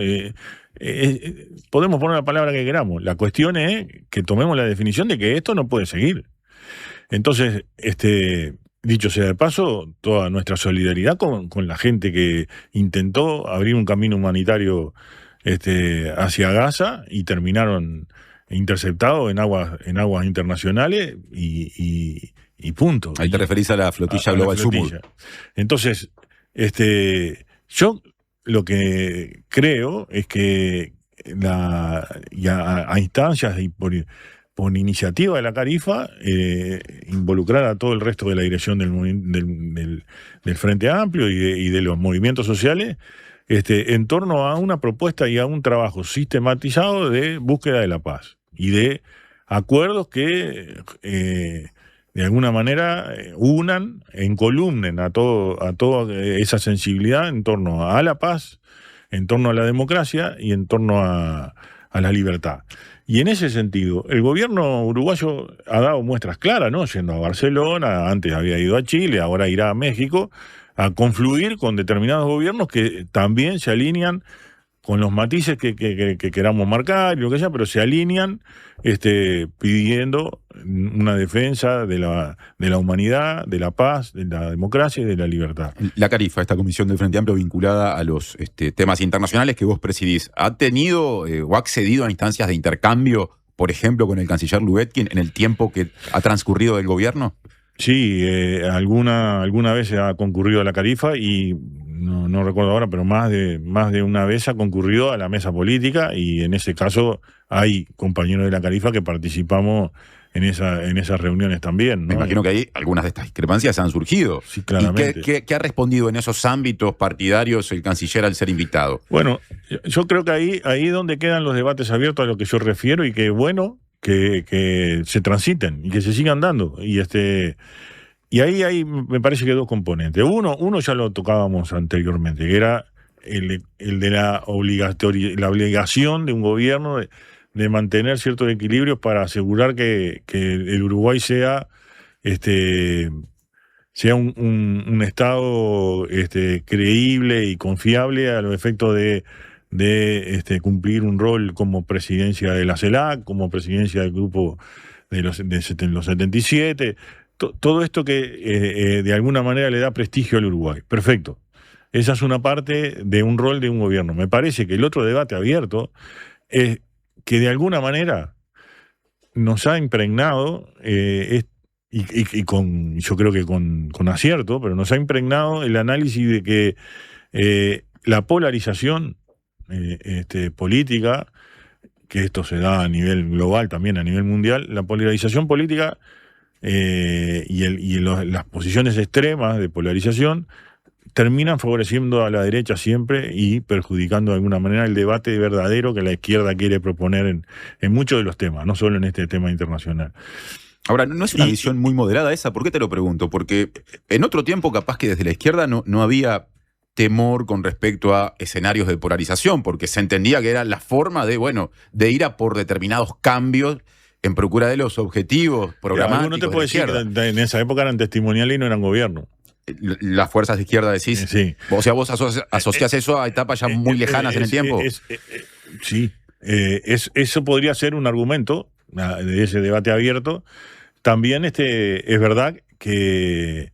Podemos poner la palabra que queramos. La cuestión es que tomemos la definición de que esto no puede seguir. Entonces, dicho sea de paso, toda nuestra solidaridad con la gente que intentó abrir un camino humanitario hacia Gaza y terminaron interceptados en aguas internacionales y punto. Ahí te referís a la flotilla Global Summit. Entonces, yo lo que creo es que a instancias y por iniciativa de la Carifa, involucrar a todo el resto de la dirección del Frente Amplio y de los movimientos sociales en torno a una propuesta y a un trabajo sistematizado de búsqueda de la paz y de acuerdos que de alguna manera encolumnen a toda esa sensibilidad en torno a la paz, en torno a la democracia y en torno a la libertad. Y en ese sentido, el gobierno uruguayo ha dado muestras claras, ¿no? Yendo a Barcelona, antes había ido a Chile, ahora irá a México, a confluir con determinados gobiernos que también se alinean con los matices que queramos marcar y lo que sea, pero se alinean pidiendo una defensa de la humanidad, de la paz, de la democracia y de la libertad. La Carifa, esta comisión del Frente Amplio vinculada a los temas internacionales que vos presidís, ¿ha tenido o ha accedido a instancias de intercambio, por ejemplo, con el canciller Lubetkin en el tiempo que ha transcurrido del gobierno? Sí, alguna vez se ha concurrido a la Carifa y no recuerdo ahora, pero más de una vez ha concurrido a la mesa política y en ese caso hay compañeros de la Carifa que participamos en esas reuniones también, ¿no? Me imagino que ahí algunas de estas discrepancias han surgido. Sí, claramente. ¿Y qué ha respondido en esos ámbitos partidarios el canciller al ser invitado? Bueno, yo creo que ahí es donde quedan los debates abiertos a lo que yo refiero y que bueno que se transiten y que se sigan dando. Y ahí hay, me parece que dos componentes. Uno ya lo tocábamos anteriormente, que era el de la obligación de un gobierno de mantener ciertos equilibrios para asegurar que el Uruguay sea un Estado creíble y confiable a los efectos de cumplir un rol como presidencia de la CELAC, como presidencia del grupo de los 77, todo esto que de alguna manera le da prestigio al Uruguay. Perfecto. Esa es una parte de un rol de un gobierno. Me parece que el otro debate abierto es que de alguna manera nos ha impregnado, yo creo que con acierto, pero nos ha impregnado el análisis de que la polarización política, que esto se da a nivel global, también a nivel mundial, la polarización política las posiciones extremas de polarización terminan favoreciendo a la derecha siempre y perjudicando de alguna manera el debate verdadero que la izquierda quiere proponer en muchos de los temas, no solo en este tema internacional. Ahora, ¿no es una visión muy moderada esa? ¿Por qué te lo pregunto? Porque en otro tiempo capaz que desde la izquierda no había temor con respecto a escenarios de polarización, porque se entendía que era la forma de ir a por determinados cambios en procura de los objetivos programáticos. No te puedo decir que en esa época eran testimoniales y no eran gobierno. Las fuerzas de izquierda decís. Sí. O sea, vos asociás eso a etapas ya muy lejanas en el tiempo. Sí. Eso podría ser un argumento de ese debate abierto. También es verdad que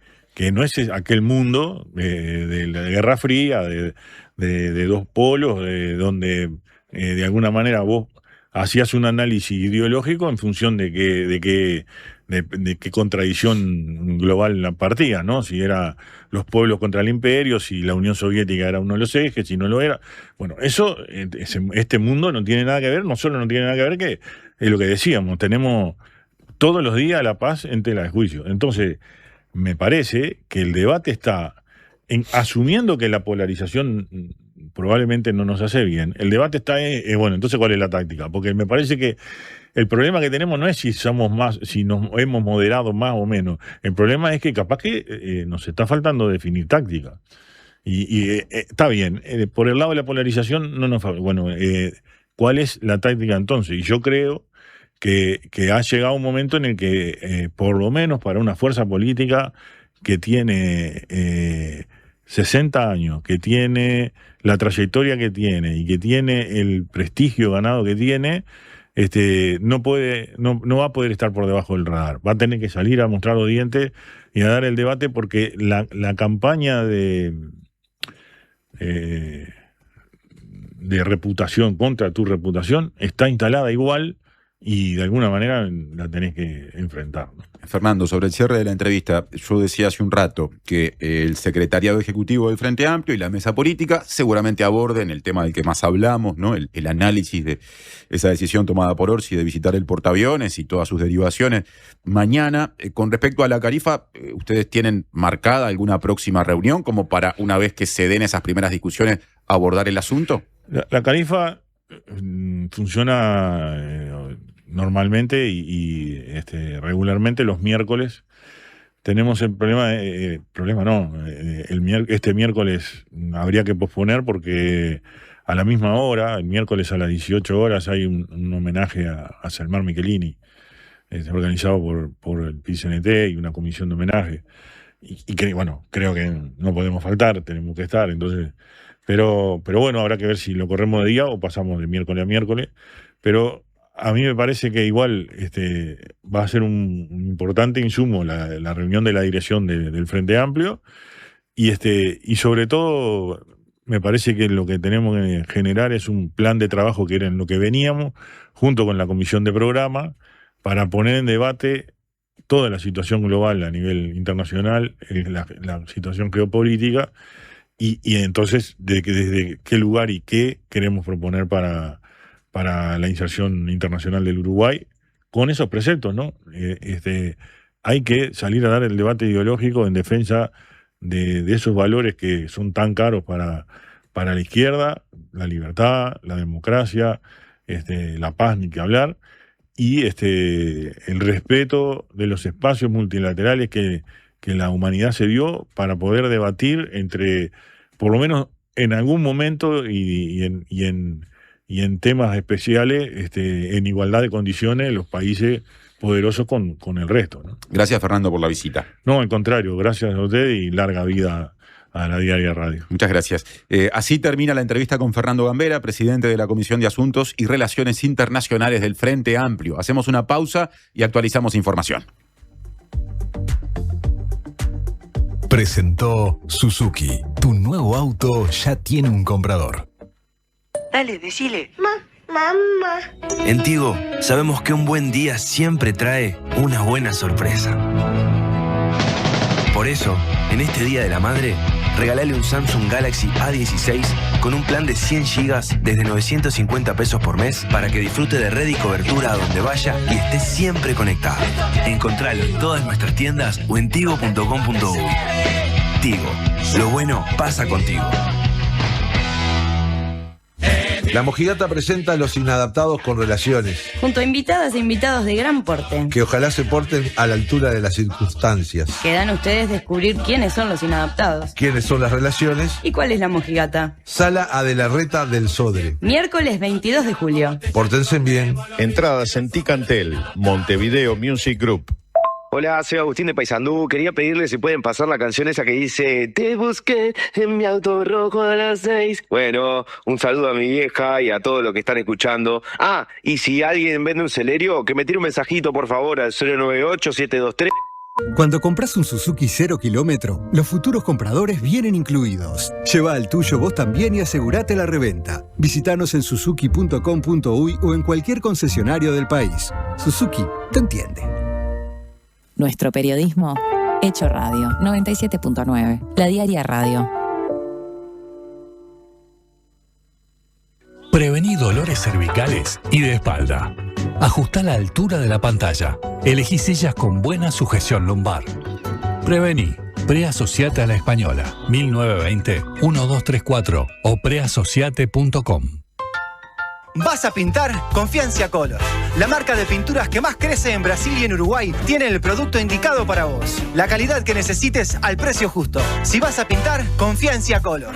no es aquel mundo de la Guerra Fría, de dos polos, donde de alguna manera vos hacías un análisis ideológico en función de qué contradicción global partía, ¿no? Si era los pueblos contra el imperio, si la Unión Soviética era uno de los ejes, si no lo era. Bueno, eso, este mundo no tiene nada que ver, no solo no tiene nada que ver, que es lo que decíamos, tenemos todos los días la paz en tela de juicio. Entonces, me parece que el debate está asumiendo que la polarización probablemente no nos hace bien. El debate está bueno, entonces ¿cuál es la táctica? Porque me parece que el problema que tenemos no es si nos hemos moderado más o menos. El problema es que capaz que nos está faltando definir táctica. Y está bien, por el lado de la polarización no nos falta. Bueno, ¿cuál es la táctica entonces? Y yo creo que ha llegado un momento en el que, por lo menos para una fuerza política que tiene 60 años, que tiene la trayectoria que tiene y que tiene el prestigio ganado que tiene, no va a poder estar por debajo del radar. Va a tener que salir a mostrar los dientes y a dar el debate, porque la campaña de reputación contra tu reputación está instalada igual y de alguna manera la tenés que enfrentar, ¿no? Fernando, sobre el cierre de la entrevista, yo decía hace un rato que el secretariado ejecutivo del Frente Amplio y la mesa política seguramente aborden el tema del que más hablamos, ¿no? El análisis de esa decisión tomada por Orsi de visitar el portaaviones y todas sus derivaciones mañana. Con respecto a la Carifa, ¿ustedes tienen marcada alguna próxima reunión como para, una vez que se den esas primeras discusiones, abordar el asunto? La Carifa funciona normalmente y regularmente los miércoles. Tenemos el problema, este miércoles habría que posponer porque a la misma hora, el miércoles a las 18 horas, hay un homenaje a Selmar Michelini, organizado por el PCNT y una comisión de homenaje. Y que, bueno, creo que no podemos faltar, tenemos que estar, entonces. Pero bueno, habrá que ver si lo corremos de día o pasamos de miércoles a miércoles. Pero a mí me parece que igual va a ser un importante insumo la reunión de la dirección del Frente Amplio. Y sobre todo, me parece que lo que tenemos que generar es un plan de trabajo que era en lo que veníamos, junto con la comisión de programa, para poner en debate toda la situación global a nivel internacional, la situación geopolítica, y entonces desde qué lugar y qué queremos proponer para la inserción internacional del Uruguay con esos preceptos, ¿no? Hay que salir a dar el debate ideológico en defensa de esos valores que son tan caros para la izquierda: la libertad, la democracia, la paz, ni que hablar, y el respeto de los espacios multilaterales que la humanidad se dio para poder debatir entre, por lo menos en algún momento y en temas especiales, en igualdad de condiciones, los países poderosos con el resto, ¿no? Gracias, Fernando, por la visita. No, al contrario, gracias a usted y larga vida a la Diaria Radio. Muchas gracias. Así termina la entrevista con Fernando Gambera, presidente de la Comisión de Asuntos y Relaciones Internacionales del Frente Amplio. Hacemos una pausa y actualizamos información. Presentó Suzuki. Tu nuevo auto ya tiene un comprador. Dale, decile. Mamá. En Tigo, sabemos que un buen día siempre trae una buena sorpresa. Por eso, en este Día de la Madre, regalale un Samsung Galaxy A16 con un plan de 100 GB desde 950 pesos por mes para que disfrute de red y cobertura a donde vaya y esté siempre conectado. Encontralo en todas nuestras tiendas o en tigo.com.uy. Tigo, lo bueno pasa contigo. La Mojigata presenta a Los Inadaptados con Relaciones, junto a invitadas e invitados de gran porte, que ojalá se porten a la altura de las circunstancias. Quedan ustedes descubrir quiénes son los inadaptados, quiénes son las relaciones y cuál es la mojigata. Sala Adelarreta del Sodre, miércoles 22 de julio. Pórtense bien. Entradas en Ticantel, Montevideo Music Group. Hola, soy Agustín de Paysandú. Quería pedirle si pueden pasar la canción esa que dice "Te busqué en mi auto rojo a las 6". Bueno, un saludo a mi vieja y a todos los que están escuchando. Ah, y si alguien vende un Celerio, que me tire un mensajito por favor al 098-723. Cuando compras un Suzuki 0 kilómetro, los futuros compradores vienen incluidos. Lleva el tuyo vos también y asegurate la reventa. Visítanos en suzuki.com.uy o en cualquier concesionario del país. Suzuki te entiende. Nuestro periodismo hecho radio. 97.9. La Diaria Radio. Prevení dolores cervicales y de espalda. Ajustá la altura de la pantalla. Elegí sillas con buena sujeción lumbar. Prevení. Preasociate a la Española. 1920-1234 o preasociate.com. ¿Vas a pintar? Confía en Ciacolor. La marca de pinturas que más crece en Brasil y en Uruguay tiene el producto indicado para vos. La calidad que necesites al precio justo. Si vas a pintar, confía en Ciacolor.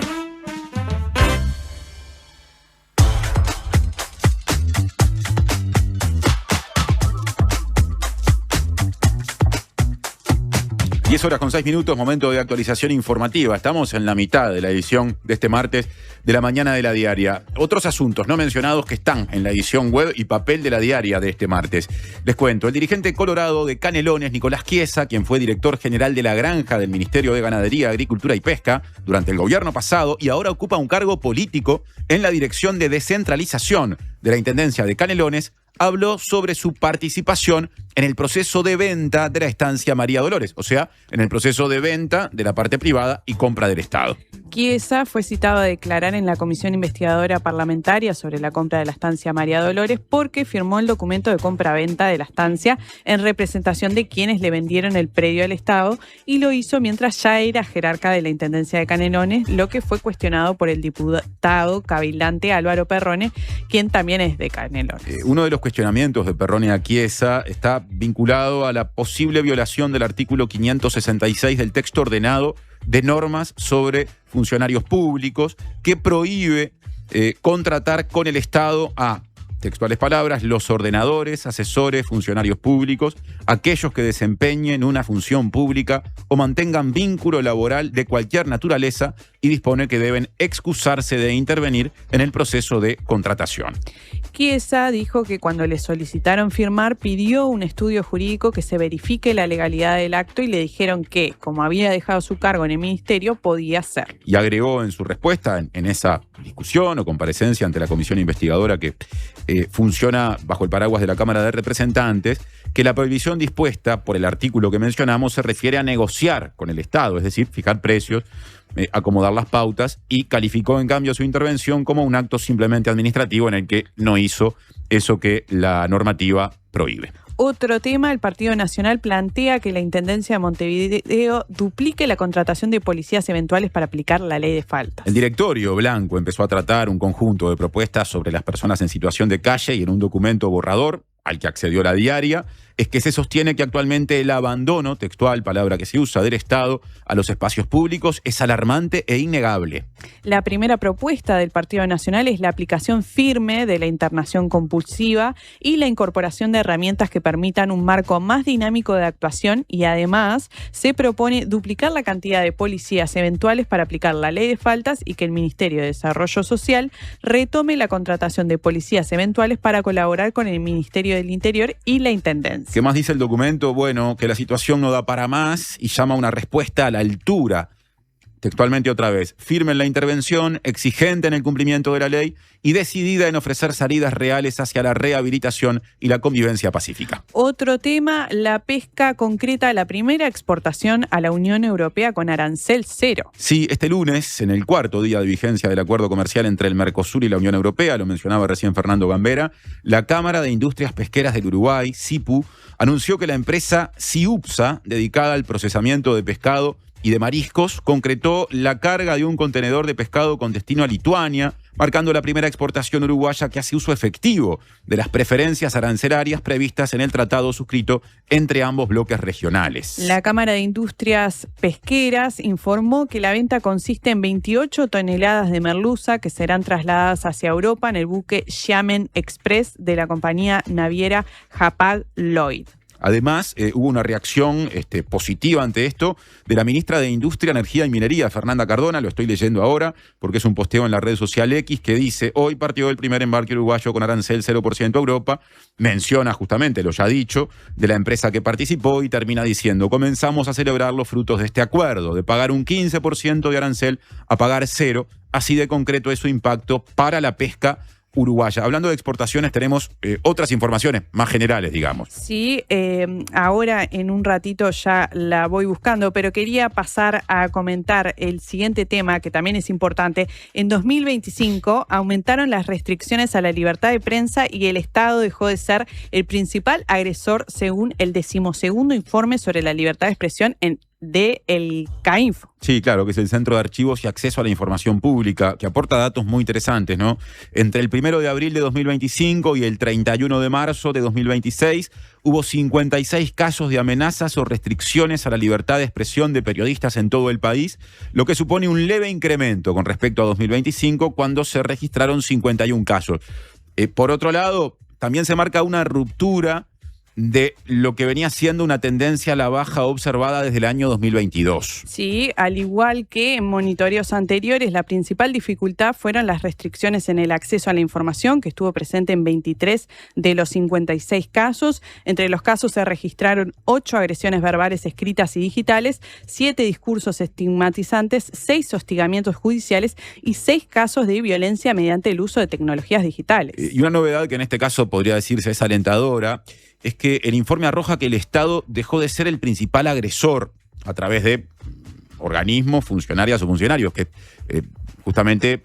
Horas con 6 minutos, momento de actualización informativa. Estamos en la mitad de la edición de este martes de la mañana de la Diaria. Otros asuntos no mencionados que están en la edición web y papel de la Diaria de este martes. Les cuento, el dirigente colorado de Canelones, Nicolás Chiesa, quien fue director general de la granja del Ministerio de Ganadería, Agricultura y Pesca durante el gobierno pasado y ahora ocupa un cargo político en la dirección de descentralización de la Intendencia de Canelones, habló sobre su participación en el proceso de venta de la estancia María Dolores, o sea, en el proceso de venta de la parte privada y compra del Estado. Chiesa fue citado a declarar en la Comisión Investigadora Parlamentaria sobre la compra de la estancia María Dolores porque firmó el documento de compra-venta de la estancia en representación de quienes le vendieron el predio al Estado y lo hizo mientras ya era jerarca de la Intendencia de Canelones, lo que fue cuestionado por el diputado cabildante Álvaro Perrone, quien también es de Canelones. Uno de los cuestionamientos de Perrone a Chiesa está vinculado a la posible violación del artículo 566 del texto ordenado de normas sobre funcionarios públicos que prohíbe contratar con el Estado a, textuales palabras, los ordenadores, asesores, funcionarios públicos, aquellos que desempeñen una función pública o mantengan vínculo laboral de cualquier naturaleza, y dispone que deben excusarse de intervenir en el proceso de contratación. Chiesa dijo que cuando le solicitaron firmar pidió un estudio jurídico que se verifique la legalidad del acto y le dijeron que, como había dejado su cargo en el ministerio, podía hacer. Y agregó en su respuesta en esa discusión o comparecencia ante la comisión investigadora que funciona bajo el paraguas de la Cámara de Representantes, que la prohibición dispuesta por el artículo que mencionamos se refiere a negociar con el Estado, es decir, fijar precios, acomodar las pautas, y calificó en cambio su intervención como un acto simplemente administrativo en el que no hizo eso que la normativa prohíbe. Otro tema, el Partido Nacional plantea que la Intendencia de Montevideo duplique la contratación de policías eventuales para aplicar la ley de faltas. El directorio blanco empezó a tratar un conjunto de propuestas sobre las personas en situación de calle, y en un documento borrador al que accedió la diaria, es que se sostiene que actualmente el abandono, textual, palabra que se usa, del Estado a los espacios públicos es alarmante e innegable. La primera propuesta del Partido Nacional es la aplicación firme de la internación compulsiva y la incorporación de herramientas que permitan un marco más dinámico de actuación, y además se propone duplicar la cantidad de policías eventuales para aplicar la ley de faltas y que el Ministerio de Desarrollo Social retome la contratación de policías eventuales para colaborar con el Ministerio del Interior y la Intendencia. ¿Qué más dice el documento? Bueno, que la situación no da para más y llama a una respuesta a la altura. Textualmente otra vez, firme en la intervención, exigente en el cumplimiento de la ley y decidida en ofrecer salidas reales hacia la rehabilitación y la convivencia pacífica. Otro tema, la pesca concreta la primera exportación a la Unión Europea con arancel cero. Sí, este lunes, en el cuarto día de vigencia del acuerdo comercial entre el Mercosur y la Unión Europea, lo mencionaba recién Fernando Gambera, la Cámara de Industrias Pesqueras del Uruguay, CIPU, anunció que la empresa CIUPSA, dedicada al procesamiento de pescado y de mariscos, concretó la carga de un contenedor de pescado con destino a Lituania, marcando la primera exportación uruguaya que hace uso efectivo de las preferencias arancelarias previstas en el tratado suscrito entre ambos bloques regionales. La Cámara de Industrias Pesqueras informó que la venta consiste en 28 toneladas de merluza que serán trasladadas hacia Europa en el buque Xiamen Express de la compañía naviera Hapag-Lloyd. Además, hubo una reacción positiva ante esto de la ministra de Industria, Energía y Minería, Fernanda Cardona, lo estoy leyendo ahora porque es un posteo en la red social X que dice: hoy partió el primer embarque uruguayo con arancel 0% a Europa. Menciona justamente lo ya dicho de la empresa que participó y termina diciendo: comenzamos a celebrar los frutos de este acuerdo, de pagar un 15% de arancel a pagar 0. Así de concreto es su impacto para la pesca uruguaya. Hablando de exportaciones, tenemos otras informaciones más generales, digamos. Sí, ahora en un ratito ya la voy buscando, pero quería pasar a comentar el siguiente tema que también es importante. En 2025 aumentaron las restricciones a la libertad de prensa y el Estado dejó de ser el principal agresor según el 12º informe sobre la libertad de expresión del CAINFO. Sí, claro, que es el Centro de Archivos y Acceso a la Información Pública, que aporta datos muy interesantes, ¿no? Entre el 1 de abril de 2025 y el 31 de marzo de 2026 hubo 56 casos de amenazas o restricciones a la libertad de expresión de periodistas en todo el país, lo que supone un leve incremento con respecto a 2025, cuando se registraron 51 casos. Por otro lado, también se marca una ruptura de lo que venía siendo una tendencia a la baja observada desde el año 2022. Sí, al igual que en monitoreos anteriores, la principal dificultad fueron las restricciones en el acceso a la información, que estuvo presente en 23 de los 56 casos. Entre los casos se registraron 8 agresiones verbales escritas y digitales, 7 discursos estigmatizantes, 6 hostigamientos judiciales y 6 casos de violencia mediante el uso de tecnologías digitales. Y una novedad que en este caso podría decirse es alentadora, es que el informe arroja que el Estado dejó de ser el principal agresor a través de organismos, funcionarias o funcionarios, que justamente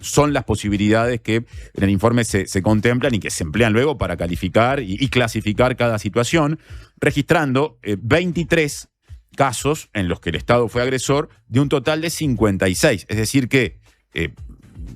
son las posibilidades que en el informe se contemplan y que se emplean luego para calificar y clasificar cada situación, registrando 23 casos en los que el Estado fue agresor de un total de 56. Es decir que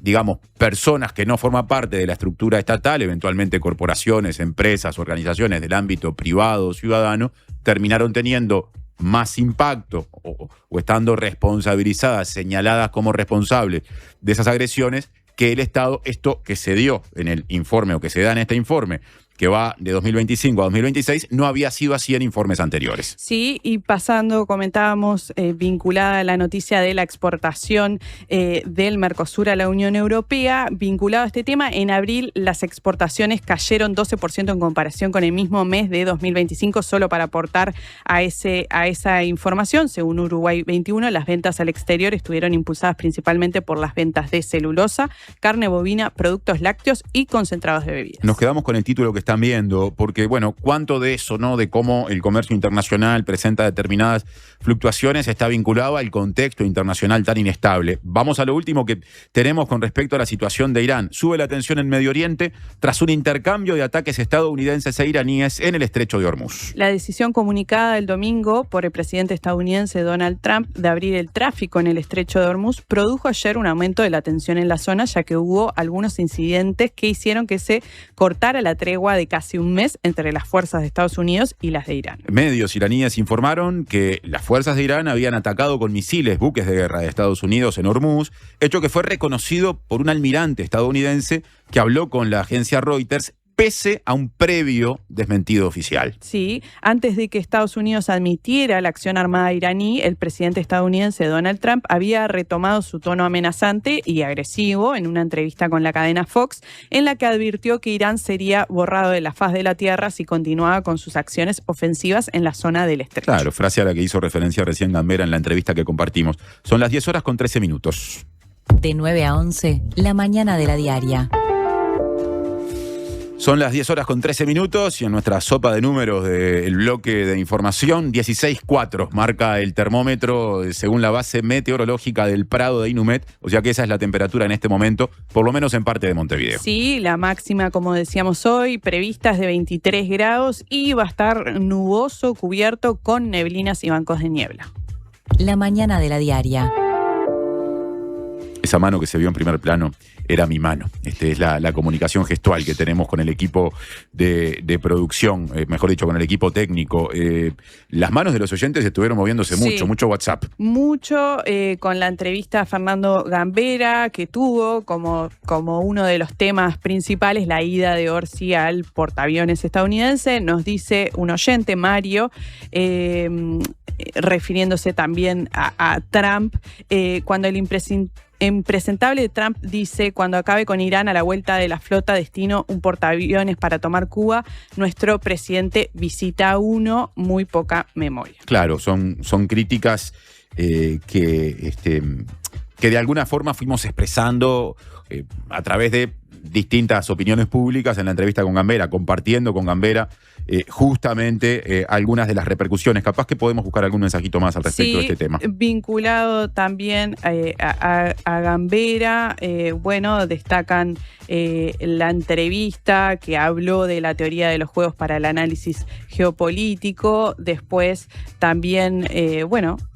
digamos, personas que no forman parte de la estructura estatal, eventualmente corporaciones, empresas, organizaciones del ámbito privado, ciudadano, terminaron teniendo más impacto o estando responsabilizadas, señaladas como responsables de esas agresiones que el Estado. Esto que se dio en el informe o que se da en este informe, que va de 2025 a 2026, no había sido así en informes anteriores. Sí, y pasando, comentábamos, vinculada a la noticia de la exportación del Mercosur a la Unión Europea, vinculado a este tema, en abril las exportaciones cayeron 12% en comparación con el mismo mes de 2025, solo para aportar a esa información. Según Uruguay 21, las ventas al exterior estuvieron impulsadas principalmente por las ventas de celulosa, carne bovina, productos lácteos y concentrados de bebidas. Nos quedamos con el título que están viendo, porque, bueno, cuánto de eso, ¿no? De cómo el comercio internacional presenta determinadas fluctuaciones está vinculado al contexto internacional tan inestable. Vamos a lo último que tenemos con respecto a la situación de Irán. Sube la tensión en Medio Oriente tras un intercambio de ataques estadounidenses e iraníes en el estrecho de Hormuz. La decisión comunicada el domingo por el presidente estadounidense Donald Trump de abrir el tráfico en el estrecho de Hormuz produjo ayer un aumento de la tensión en la zona, ya que hubo algunos incidentes que hicieron que se cortara la tregua de casi un mes entre las fuerzas de Estados Unidos y las de Irán. Medios iraníes informaron que las fuerzas de Irán habían atacado con misiles buques de guerra de Estados Unidos en Hormuz, hecho que fue reconocido por un almirante estadounidense que habló con la agencia Reuters, pese a un previo desmentido oficial. Sí, antes de que Estados Unidos admitiera la acción armada iraní, el presidente estadounidense Donald Trump había retomado su tono amenazante y agresivo en una entrevista con la cadena Fox, en la que advirtió que Irán sería borrado de la faz de la tierra si continuaba con sus acciones ofensivas en la zona del estrecho. Claro, frase a la que hizo referencia recién Gambera en la entrevista que compartimos. Son las 10:13. De 9 a 11, la mañana de la diaria. Son las 10:13 y en nuestra sopa de números del bloque de información, 16,4 marca el termómetro según la base meteorológica del Prado de Inumet, o sea que esa es la temperatura en este momento, por lo menos en parte de Montevideo. Sí, la máxima, como decíamos hoy, prevista es de 23 grados y va a estar nuboso, cubierto con neblinas y bancos de niebla. La mañana de la diaria. Esa mano que se vio en primer plano era mi mano. Es la comunicación gestual que tenemos con el equipo de producción, mejor dicho, con el equipo técnico. Las manos de los oyentes estuvieron moviéndose mucho WhatsApp. Mucho, con la entrevista a Fernando Gambera, que tuvo como uno de los temas principales la ida de Orsi al portaaviones estadounidense. Nos dice un oyente, Mario, refiriéndose también a Trump, cuando el impresentable de Trump dice: cuando acabe con Irán, a la vuelta de la flota destino un portaaviones para tomar Cuba, nuestro presidente visita uno, muy poca memoria. Claro, son críticas que de alguna forma fuimos expresando a través de distintas opiniones públicas en la entrevista con Gambera, compartiendo con Gambera justamente algunas de las repercusiones. Capaz que podemos buscar algún mensajito más al respecto de este tema. Vinculado también a Gambera, destacan la entrevista que habló de la teoría de los juegos para el análisis geopolítico, después también,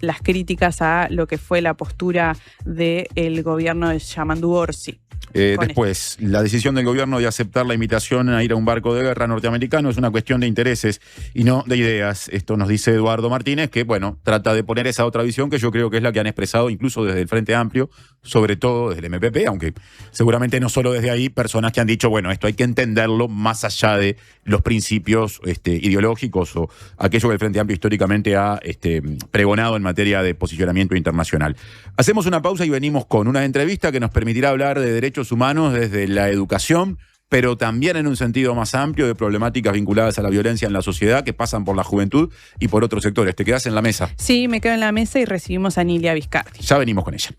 las críticas a lo que fue la postura del gobierno de Yamandu Orsi. Después, la decisión del gobierno de aceptar la invitación a ir a un barco de guerra norteamericano es una cuestión de intereses y no de ideas. Esto nos dice Eduardo Martínez, que bueno, trata de poner esa otra visión que yo creo que es la que han expresado incluso desde el Frente Amplio, sobre todo desde el MPP, aunque seguramente no solo desde ahí, personas que han dicho, bueno, esto hay que entenderlo más allá de los principios ideológicos o aquello que el Frente Amplio históricamente ha pregonado en materia de posicionamiento internacional. Hacemos una pausa y venimos con una entrevista que nos permitirá hablar de derechos humanos desde la educación, pero también en un sentido más amplio de problemáticas vinculadas a la violencia en la sociedad que pasan por la juventud y por otros sectores. ¿Te quedás en la mesa? Sí, me quedo en la mesa y recibimos a Nilia Viscardi. Ya venimos con ella.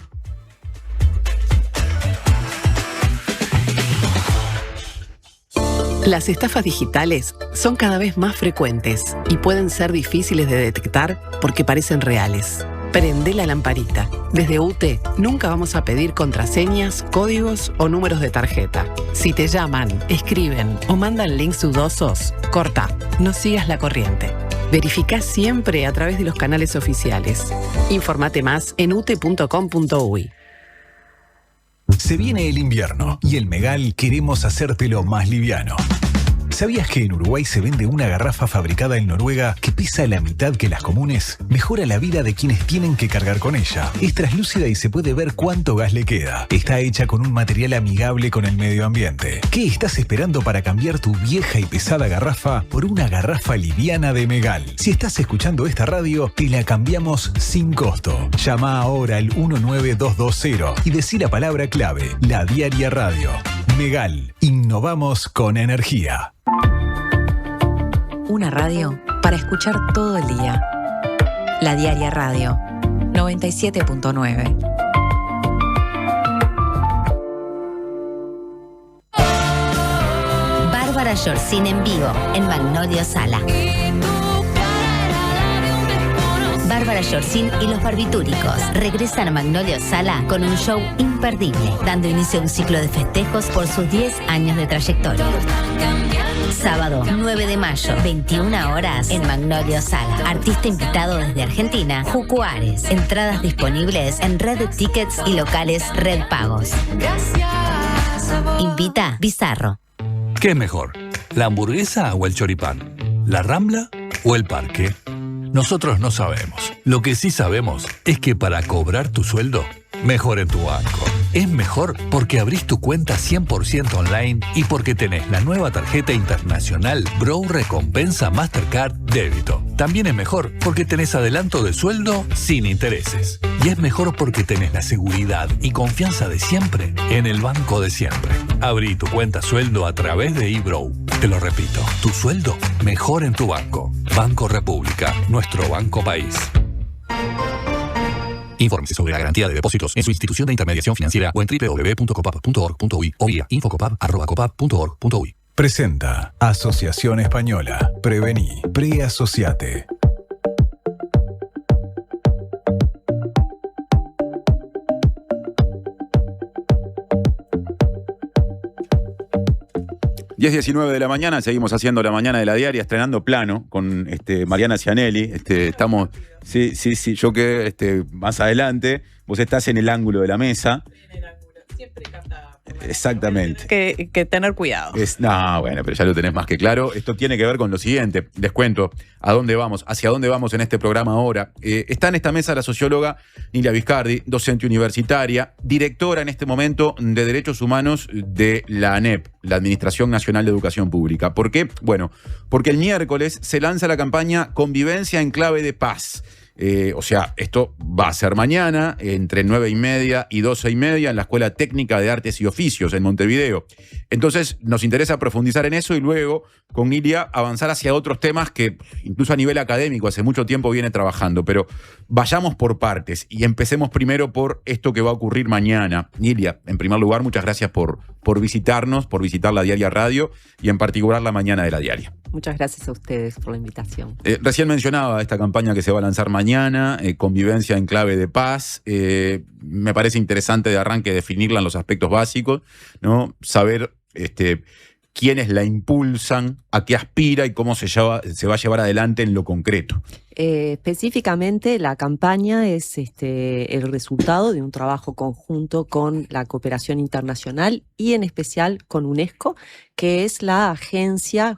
Las estafas digitales son cada vez más frecuentes y pueden ser difíciles de detectar porque parecen reales. Prende la lamparita. Desde UTE nunca vamos a pedir contraseñas, códigos o números de tarjeta. Si te llaman, escriben o mandan links dudosos, corta, no sigas la corriente. Verificá siempre a través de los canales oficiales. Infórmate más en ute.com.uy. Se viene el invierno y en Megal queremos hacértelo más liviano. ¿Sabías que en Uruguay se vende una garrafa fabricada en Noruega que pesa la mitad que las comunes? Mejora la vida de quienes tienen que cargar con ella. Es translúcida y se puede ver cuánto gas le queda. Está hecha con un material amigable con el medio ambiente. ¿Qué estás esperando para cambiar tu vieja y pesada garrafa por una garrafa liviana de Megal? Si estás escuchando esta radio, te la cambiamos sin costo. Llama ahora al 19220 y decí la palabra clave, La Diaria Radio. Megal, innovamos con energía. Una radio para escuchar todo el día. La Diaria Radio, 97.9. Bárbara Yorcín en vivo, en Magnolio Sala. Bárbara Yorcín y los Barbitúricos regresan a Magnolio Sala con un show imperdible, dando inicio a un ciclo de festejos por sus 10 años de trayectoria. Sábado 9 de mayo, 21 horas, en Magnolio Sala. Artista invitado desde Argentina, Jucu Ares. Entradas disponibles en Red Tickets y locales Red Pagos. Invita Bizarro. ¿Qué es mejor? ¿La hamburguesa o el choripán? ¿La Rambla o el parque? Nosotros no sabemos. Lo que sí sabemos es que para cobrar tu sueldo, mejor en tu banco. Es mejor porque abrís tu cuenta 100% online y porque tenés la nueva tarjeta internacional Bro Recompensa Mastercard Débito. También es mejor porque tenés adelanto de sueldo sin intereses. Y es mejor porque tenés la seguridad y confianza de siempre en el banco de siempre. Abrí tu cuenta sueldo a través de eBrow. Te lo repito, tu sueldo mejor en tu banco. Banco República, nuestro banco país. Infórmese sobre la garantía de depósitos en su institución de intermediación financiera o en www.copap.org.uy o vía infocopap@copap.org.uy. Presenta Asociación Española. Prevení. Preasociate. Diez 19 de la mañana, seguimos haciendo la mañana de la diaria, estrenando plano con Mariana Cianelli. Estamos, sí, yo que más adelante, vos estás en el ángulo de la mesa. Siempre captada. Exactamente. Que tener cuidado. No, bueno, pero ya lo tenés más que claro. Esto tiene que ver con lo siguiente. Les cuento a dónde vamos, hacia dónde vamos en este programa ahora. Está en esta mesa la socióloga Nilia Viscardi, docente universitaria, directora en este momento de Derechos Humanos de la ANEP, la Administración Nacional de Educación Pública. ¿Por qué? Bueno, porque el miércoles se lanza la campaña Convivencia en Clave de Paz. Esto va a ser mañana, entre 9:30 y 12:30, en la Escuela Técnica de Artes y Oficios en Montevideo. Entonces, nos interesa profundizar en eso y luego, con Nilia, avanzar hacia otros temas que, incluso a nivel académico, hace mucho tiempo viene trabajando. Pero vayamos por partes y empecemos primero por esto que va a ocurrir mañana. Nilia, en primer lugar, muchas gracias por visitarnos, por visitar la Diaria Radio y en particular la mañana de la Diaria. Muchas gracias a ustedes por la invitación. Recién mencionaba esta campaña que se va a lanzar mañana, Convivencia en Clave de Paz. Me parece interesante de arranque definirla en los aspectos básicos, ¿no? Saber quiénes la impulsan, a qué aspira y cómo se va a llevar adelante en lo concreto. Específicamente, la campaña es el resultado de un trabajo conjunto con la cooperación internacional y en especial con UNESCO, que es la agencia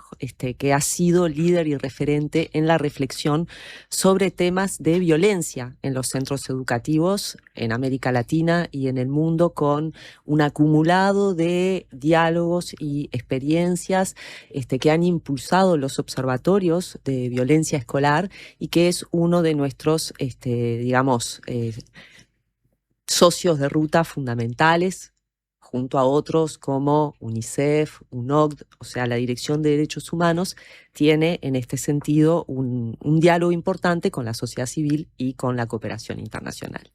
que ha sido líder y referente en la reflexión sobre temas de violencia en los centros educativos en América Latina y en el mundo, con un acumulado de diálogos y experiencias que han impulsado los observatorios de violencia escolar y que es uno de nuestros, socios de ruta fundamentales, junto a otros como UNICEF, UNOCDE, o sea, la Dirección de Derechos Humanos, tiene en este sentido un diálogo importante con la sociedad civil y con la cooperación internacional.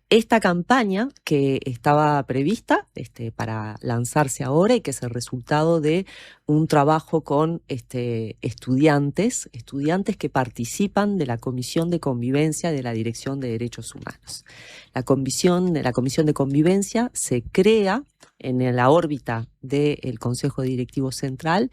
Esta campaña que estaba prevista para lanzarse ahora y que es el resultado de un trabajo con estudiantes que participan de la Comisión de Convivencia de la Dirección de Derechos Humanos. La Comisión de Convivencia se crea en la órbita del Consejo Directivo Central,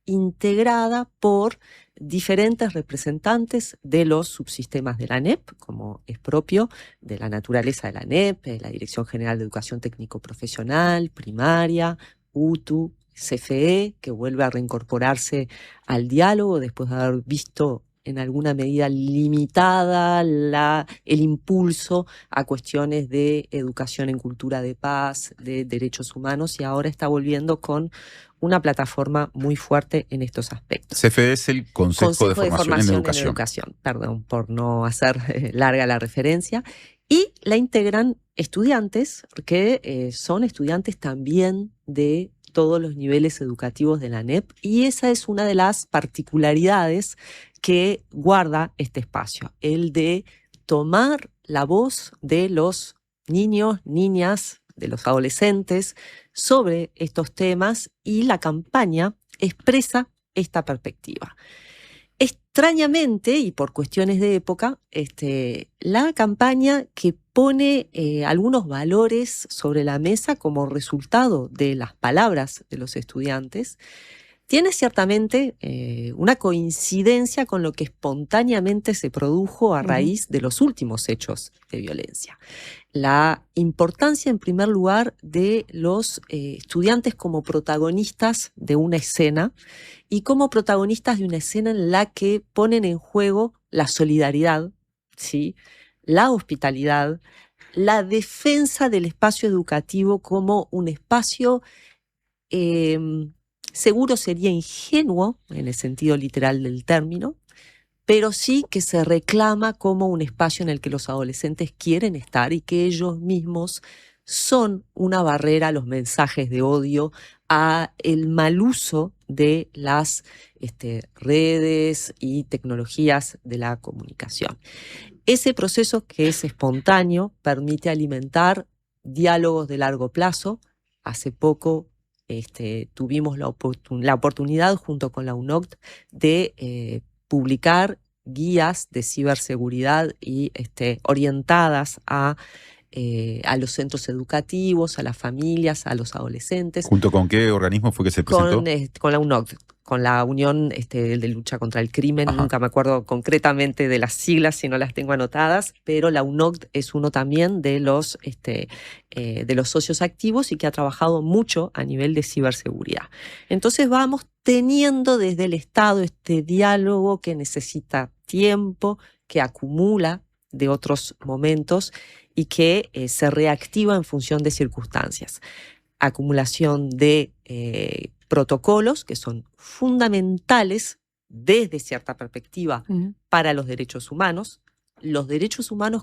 integrada por diferentes representantes de los subsistemas de la ANEP, como es propio de la naturaleza de la ANEP, la Dirección General de Educación Técnico-Profesional, Primaria, UTU, CFE, que vuelve a reincorporarse al diálogo después de haber visto en alguna medida limitada el impulso a cuestiones de educación en cultura de paz, de derechos humanos, y ahora está volviendo con una plataforma muy fuerte en estos aspectos. CFE es el Consejo de Formación en Educación. Perdón por no hacer larga la referencia. Y la integran estudiantes que son estudiantes también de todos los niveles educativos de la ANEP, y esa es una de las particularidades que guarda este espacio, el de tomar la voz de los niños, niñas, de los adolescentes sobre estos temas, y la campaña expresa esta perspectiva. Extrañamente, y por cuestiones de época, la campaña que pone algunos valores sobre la mesa como resultado de las palabras de los estudiantes, tiene ciertamente una coincidencia con lo que espontáneamente se produjo a raíz de los últimos hechos de violencia. La importancia, en primer lugar, de los estudiantes como protagonistas de una escena, y como protagonistas de una escena en la que ponen en juego la solidaridad, ¿sí?, la hospitalidad, la defensa del espacio educativo como un espacio seguro sería ingenuo en el sentido literal del término, pero sí que se reclama como un espacio en el que los adolescentes quieren estar y que ellos mismos son una barrera a los mensajes de odio, a el mal uso de las redes y tecnologías de la comunicación. Ese proceso, que es espontáneo, permite alimentar diálogos de largo plazo. Hace poco tuvimos la oportunidad, junto con la UNOCDE, de publicar guías de ciberseguridad y orientadas a los centros educativos, a las familias, a los adolescentes. ¿Junto con qué organismo fue que se presentó? Con la UNOCDE, con la Unión de Lucha contra el Crimen. Ajá. Nunca me acuerdo concretamente de las siglas, si no las tengo anotadas, pero la UNOCDE es uno también de los socios activos y que ha trabajado mucho a nivel de ciberseguridad. Entonces vamos teniendo desde el Estado este diálogo que necesita tiempo, que acumula de otros momentos y que se reactiva en función de circunstancias. Acumulación de protocolos que son fundamentales desde cierta perspectiva para los derechos humanos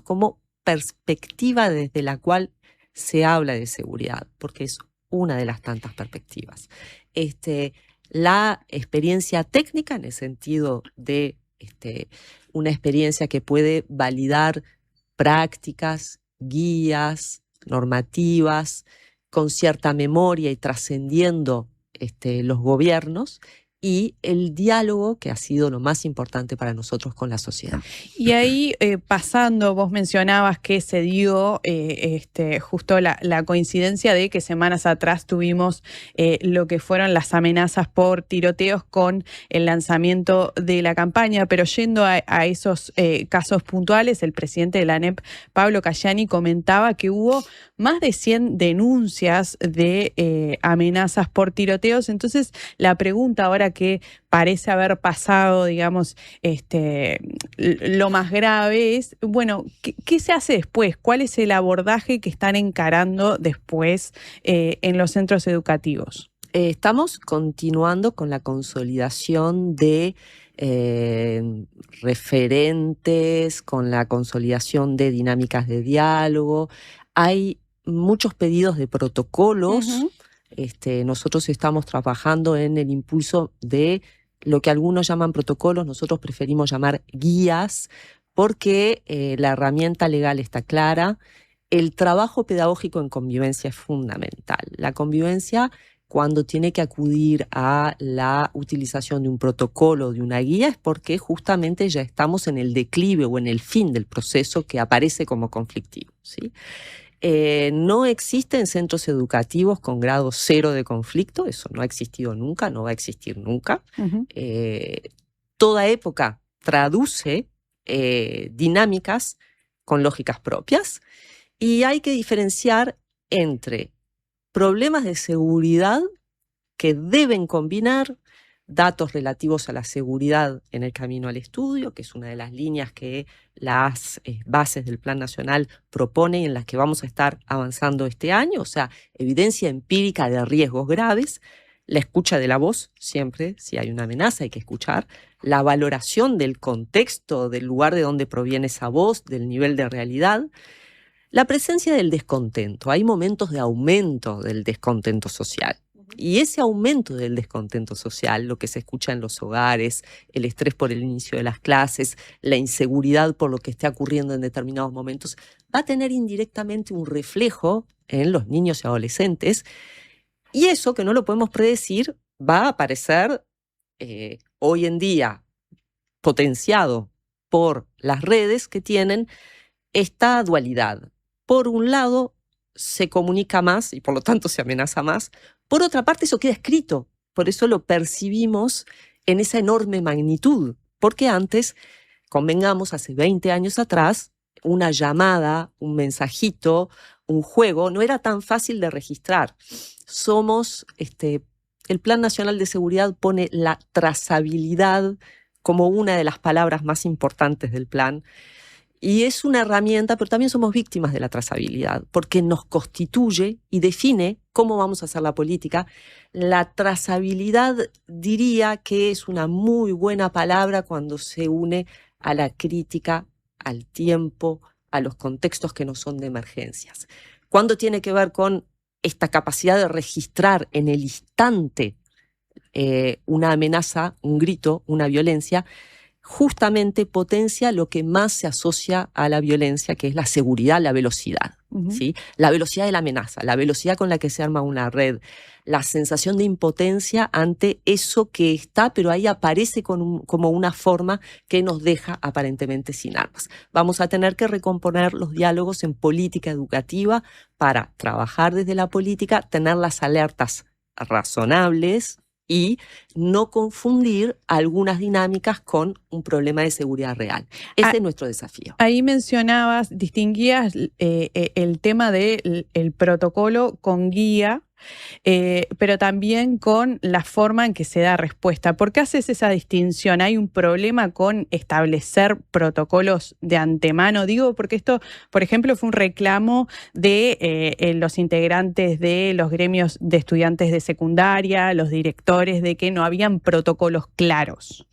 como perspectiva desde la cual se habla de seguridad, porque es una de las tantas perspectivas. La experiencia técnica, en el sentido de una experiencia que puede validar prácticas, guías, normativas, con cierta memoria y trascendiendo los gobiernos, y el diálogo, que ha sido lo más importante para nosotros con la sociedad. Y ahí, pasando, vos mencionabas que se dio justo la coincidencia de que semanas atrás tuvimos lo que fueron las amenazas por tiroteos con el lanzamiento de la campaña, pero yendo a esos casos puntuales, el presidente de la ANEP, Pablo Cayani, comentaba que hubo más de 100 denuncias de amenazas por tiroteos. Entonces, la pregunta ahora que parece haber pasado, digamos, lo más grave es, bueno, ¿qué se hace después? ¿Cuál es el abordaje que están encarando después en los centros educativos? Estamos continuando con la consolidación de referentes, con la consolidación de dinámicas de diálogo. Hay muchos pedidos de protocolos. Nosotros estamos trabajando en el impulso de lo que algunos llaman protocolos, nosotros preferimos llamar guías, porque la herramienta legal está clara. El trabajo pedagógico en convivencia es fundamental. La convivencia, cuando tiene que acudir a la utilización de un protocolo, de una guía, es porque justamente ya estamos en el declive o en el fin del proceso que aparece como conflictivo, ¿sí? No existen centros educativos con grado 0 de conflicto, eso no ha existido nunca, no va a existir nunca. Toda época traduce dinámicas con lógicas propias y hay que diferenciar entre problemas de seguridad que deben combinar datos relativos a la seguridad en el camino al estudio, que es una de las líneas que las bases del Plan Nacional proponen y en las que vamos a estar avanzando este año, o sea, evidencia empírica de riesgos graves, la escucha de la voz, siempre, si hay una amenaza hay que escuchar, la valoración del contexto, del lugar de donde proviene esa voz, del nivel de realidad, la presencia del descontento. Hay momentos de aumento del descontento social. Y ese aumento del descontento social, lo que se escucha en los hogares, el estrés por el inicio de las clases, la inseguridad por lo que esté ocurriendo en determinados momentos, va a tener indirectamente un reflejo en los niños y adolescentes. Y eso, que no lo podemos predecir, va a aparecer hoy en día potenciado por las redes que tienen esta dualidad. Por un lado, se comunica más y por lo tanto se amenaza más. Por otra parte, eso queda escrito, por eso lo percibimos en esa enorme magnitud, porque antes, convengamos, hace 20 años atrás, una llamada, un mensajito, un juego, no era tan fácil de registrar. El Plan Nacional de Seguridad pone la trazabilidad como una de las palabras más importantes del plan. Y es una herramienta, pero también somos víctimas de la trazabilidad, porque nos constituye y define cómo vamos a hacer la política. La trazabilidad diría que es una muy buena palabra cuando se une a la crítica, al tiempo, a los contextos que no son de emergencias. Cuando tiene que ver con esta capacidad de registrar en el instante una amenaza, un grito, una violencia, justamente potencia lo que más se asocia a la violencia, que es la seguridad, la velocidad. ¿Sí? La velocidad de la amenaza, la velocidad con la que se arma una red, la sensación de impotencia ante eso que está, pero ahí aparece como una forma que nos deja aparentemente sin armas. Vamos a tener que recomponer los diálogos en política educativa para trabajar desde la política, tener las alertas razonables y no confundir algunas dinámicas con un problema de seguridad real. Ese es nuestro desafío. Ahí mencionabas, distinguías el tema del protocolo con guía, pero también con la forma en que se da respuesta. ¿Por qué haces esa distinción? ¿Hay un problema con establecer protocolos de antemano? Digo, porque esto, por ejemplo, fue un reclamo de los integrantes de los gremios de estudiantes de secundaria, los directores, de que no habían protocolos claros.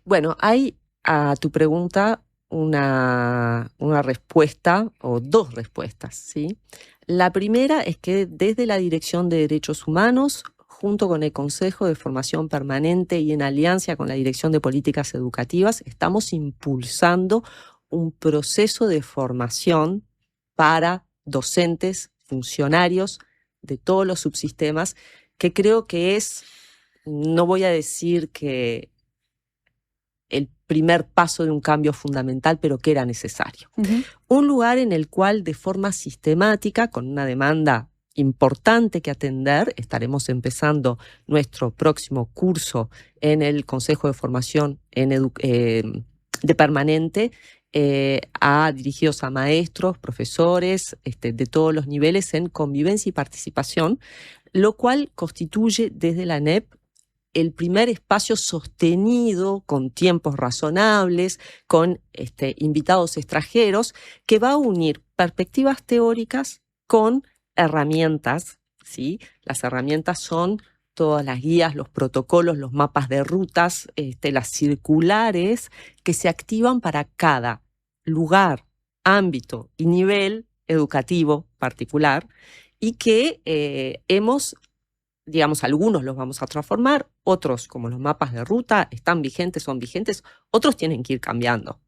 Bueno, hay a tu pregunta una respuesta o dos respuestas, ¿sí? La primera es que desde la Dirección de Derechos Humanos, junto con el Consejo de Formación Permanente y en alianza con la Dirección de Políticas Educativas, estamos impulsando un proceso de formación para docentes, funcionarios de todos los subsistemas, que creo que es no voy a decir que el primer paso de un cambio fundamental, pero que era necesario. Un lugar en el cual de forma sistemática, con una demanda importante que atender, estaremos empezando nuestro próximo curso en el Consejo de Formación de Permanente, dirigidos a maestros, profesores de todos los niveles en convivencia y participación, lo cual constituye desde la ANEP el primer espacio sostenido, con tiempos razonables, con invitados extranjeros, que va a unir perspectivas teóricas con herramientas, ¿sí? Las herramientas son todas las guías, los protocolos, los mapas de rutas, las circulares que se activan para cada lugar, ámbito y nivel educativo particular, y que algunos los vamos a transformar, otros, como los mapas de ruta, están vigentes, son vigentes, otros tienen que ir cambiando.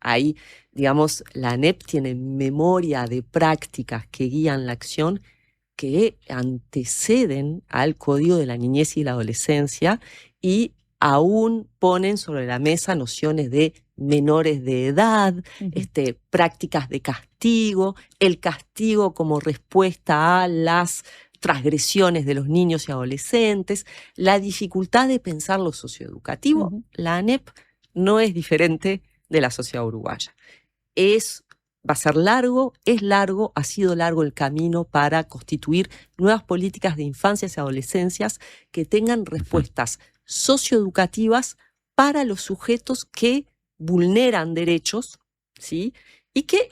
Ahí, la ANEP tiene memoria de prácticas que guían la acción que anteceden al Código de la Niñez y la Adolescencia y aún ponen sobre la mesa nociones de menores de edad, prácticas de castigo, el castigo como respuesta a las transgresiones de los niños y adolescentes, la dificultad de pensar lo socioeducativo. La ANEP no es diferente de la sociedad uruguaya. Va a ser largo, ha sido largo el camino para constituir nuevas políticas de infancias y adolescencias que tengan respuestas socioeducativas para los sujetos que vulneran derechos, ¿sí? Y que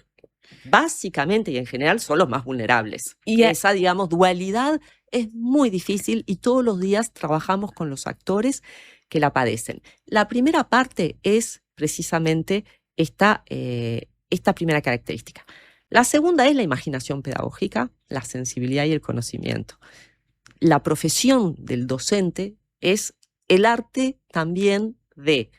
básicamente y en general son los más vulnerables. Y esa, dualidad es muy difícil y todos los días trabajamos con los actores que la padecen. La primera parte es precisamente esta primera característica. La segunda es la imaginación pedagógica, la sensibilidad y el conocimiento. La profesión del docente es el arte también de,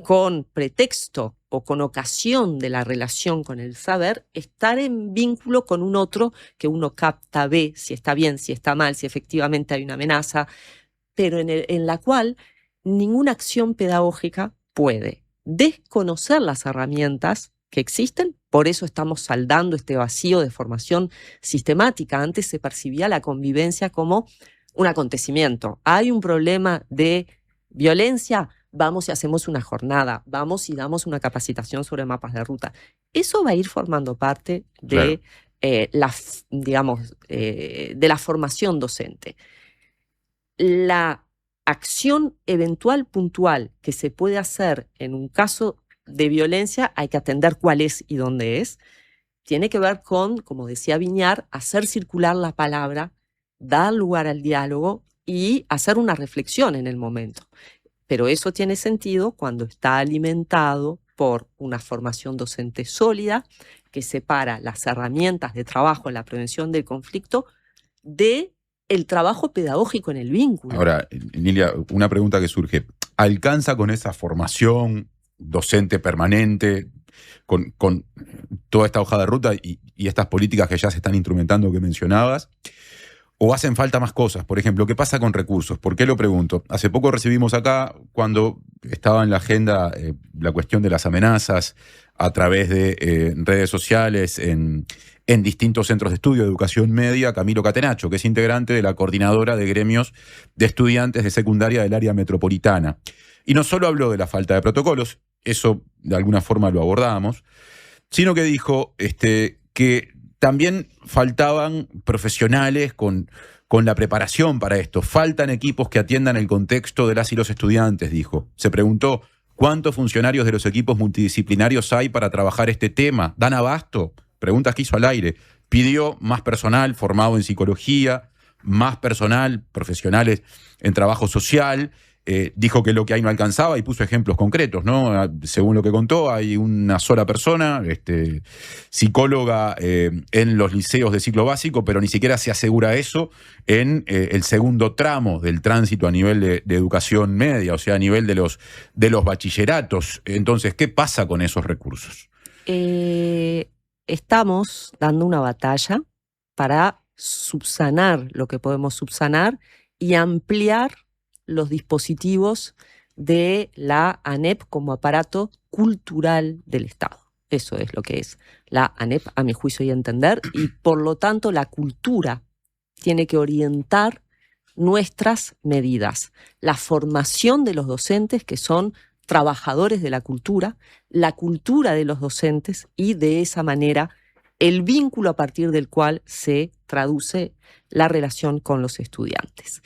con pretexto o con ocasión de la relación con el saber, estar en vínculo con un otro que uno capta, ve si está bien, si está mal, si efectivamente hay una amenaza, pero en la cual ninguna acción pedagógica puede desconocer las herramientas que existen. Por eso estamos saldando este vacío de formación sistemática. Antes se percibía la convivencia como un acontecimiento. Hay un problema de violencia, vamos y hacemos una jornada, vamos y damos una capacitación sobre mapas de ruta. Eso va a ir formando parte de, de la formación docente. La acción eventual puntual que se puede hacer en un caso de violencia, hay que atender cuál es y dónde es. Tiene que ver con, como decía Viñar, hacer circular la palabra, dar lugar al diálogo y hacer una reflexión en el momento. Pero eso tiene sentido cuando está alimentado por una formación docente sólida que separa las herramientas de trabajo en la prevención del conflicto de el trabajo pedagógico en el vínculo. Ahora, Nilia, una pregunta que surge. ¿Alcanza con esa formación docente permanente, con toda esta hoja de ruta y estas políticas que ya se están instrumentando que mencionabas? ¿O hacen falta más cosas? Por ejemplo, ¿qué pasa con recursos? ¿Por qué lo pregunto? Hace poco recibimos acá, cuando estaba en la agenda la cuestión de las amenazas a través de redes sociales en distintos centros de estudio de educación media, Camilo Catenacho, que es integrante de la coordinadora de gremios de estudiantes de secundaria del área metropolitana. Y no solo habló de la falta de protocolos, eso de alguna forma lo abordamos, sino que dijo que también faltaban profesionales con la preparación para esto. Faltan equipos que atiendan el contexto de las y los estudiantes, dijo. Se preguntó, ¿cuántos funcionarios de los equipos multidisciplinarios hay para trabajar este tema? ¿Dan abasto? Preguntas que hizo al aire. Pidió más personal formado en psicología, más personal, profesionales en trabajo social. Dijo que lo que hay no alcanzaba y puso ejemplos concretos, ¿no? Según lo que contó, hay una sola persona, psicóloga en los liceos de ciclo básico, pero ni siquiera se asegura eso en el segundo tramo del tránsito a nivel de educación media, o sea, a nivel de los bachilleratos. Entonces, ¿qué pasa con esos recursos? Estamos dando una batalla para subsanar lo que podemos subsanar y ampliar los dispositivos de la ANEP como aparato cultural del Estado. Eso es lo que es la ANEP, a mi juicio y entender, y por lo tanto la cultura tiene que orientar nuestras medidas. La formación de los docentes, que son trabajadores de la cultura de los docentes, y de esa manera el vínculo a partir del cual se traduce la relación con los estudiantes.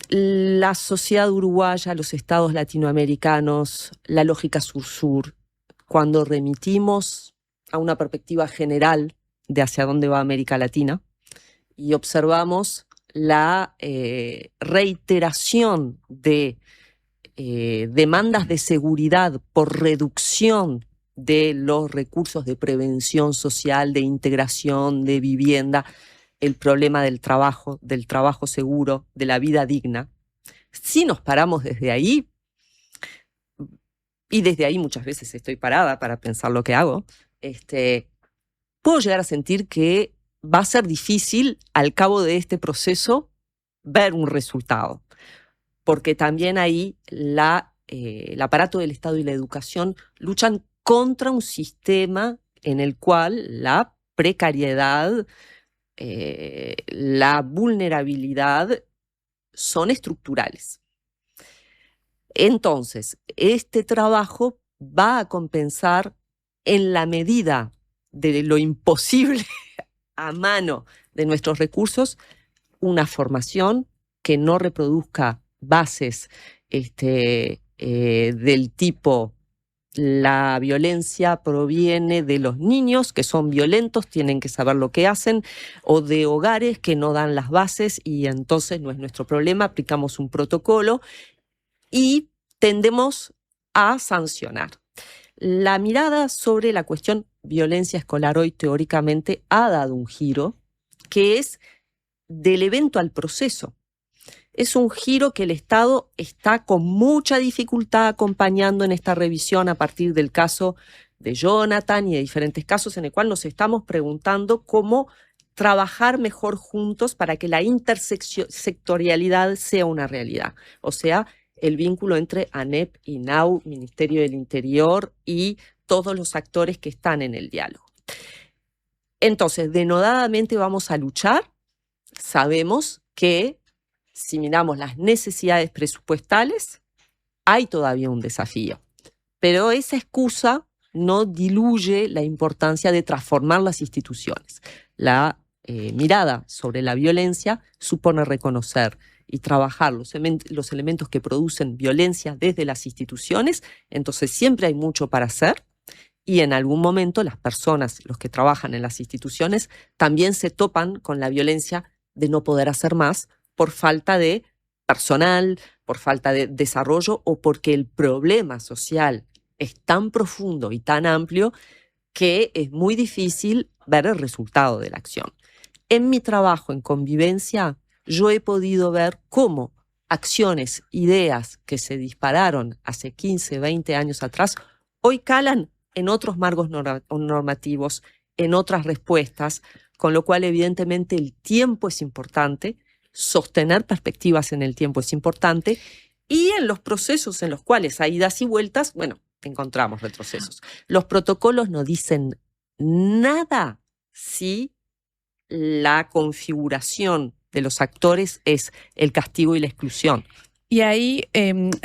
La sociedad uruguaya, los estados latinoamericanos, la lógica sur-sur, cuando remitimos a una perspectiva general de hacia dónde va América Latina y observamos la reiteración de demandas de seguridad por reducción de los recursos de prevención social, de integración, de vivienda, el problema del trabajo seguro, de la vida digna. Si nos paramos desde ahí, y desde ahí muchas veces estoy parada para pensar lo que hago, puedo llegar a sentir que va a ser difícil al cabo de este proceso ver un resultado, porque también ahí el aparato del Estado y la educación luchan contra un sistema en el cual la precariedad, la vulnerabilidad son estructurales. Entonces, este trabajo va a compensar en la medida de lo imposible a mano de nuestros recursos una formación que no reproduzca bases del tipo: la violencia proviene de los niños que son violentos, tienen que saber lo que hacen, o de hogares que no dan las bases y entonces no es nuestro problema, aplicamos un protocolo y tendemos a sancionar. La mirada sobre la cuestión violencia escolar hoy teóricamente ha dado un giro que es del evento al proceso. Es un giro que el Estado está con mucha dificultad acompañando en esta revisión a partir del caso de Jonathan y de diferentes casos en el cual nos estamos preguntando cómo trabajar mejor juntos para que la intersectorialidad sea una realidad. O sea, el vínculo entre ANEP, INAU, Ministerio del Interior y todos los actores que están en el diálogo. Entonces, denodadamente vamos a luchar. Sabemos que si miramos las necesidades presupuestales, hay todavía un desafío. Pero esa excusa no diluye la importancia de transformar las instituciones. La mirada sobre la violencia supone reconocer y trabajar los elementos que producen violencia desde las instituciones. Entonces siempre hay mucho para hacer y en algún momento las personas, los que trabajan en las instituciones, también se topan con la violencia de no poder hacer más por falta de personal, por falta de desarrollo o porque el problema social es tan profundo y tan amplio que es muy difícil ver el resultado de la acción. En mi trabajo en convivencia, yo he podido ver cómo acciones, ideas que se dispararon hace 15, 20 años atrás, hoy calan en otros marcos normativos, en otras respuestas, con lo cual evidentemente el tiempo es importante, sostener perspectivas en el tiempo es importante, y en los procesos en los cuales hay idas y vueltas, bueno, encontramos retrocesos. Los protocolos no dicen nada si la configuración de los actores es el castigo y la exclusión. Y ahí,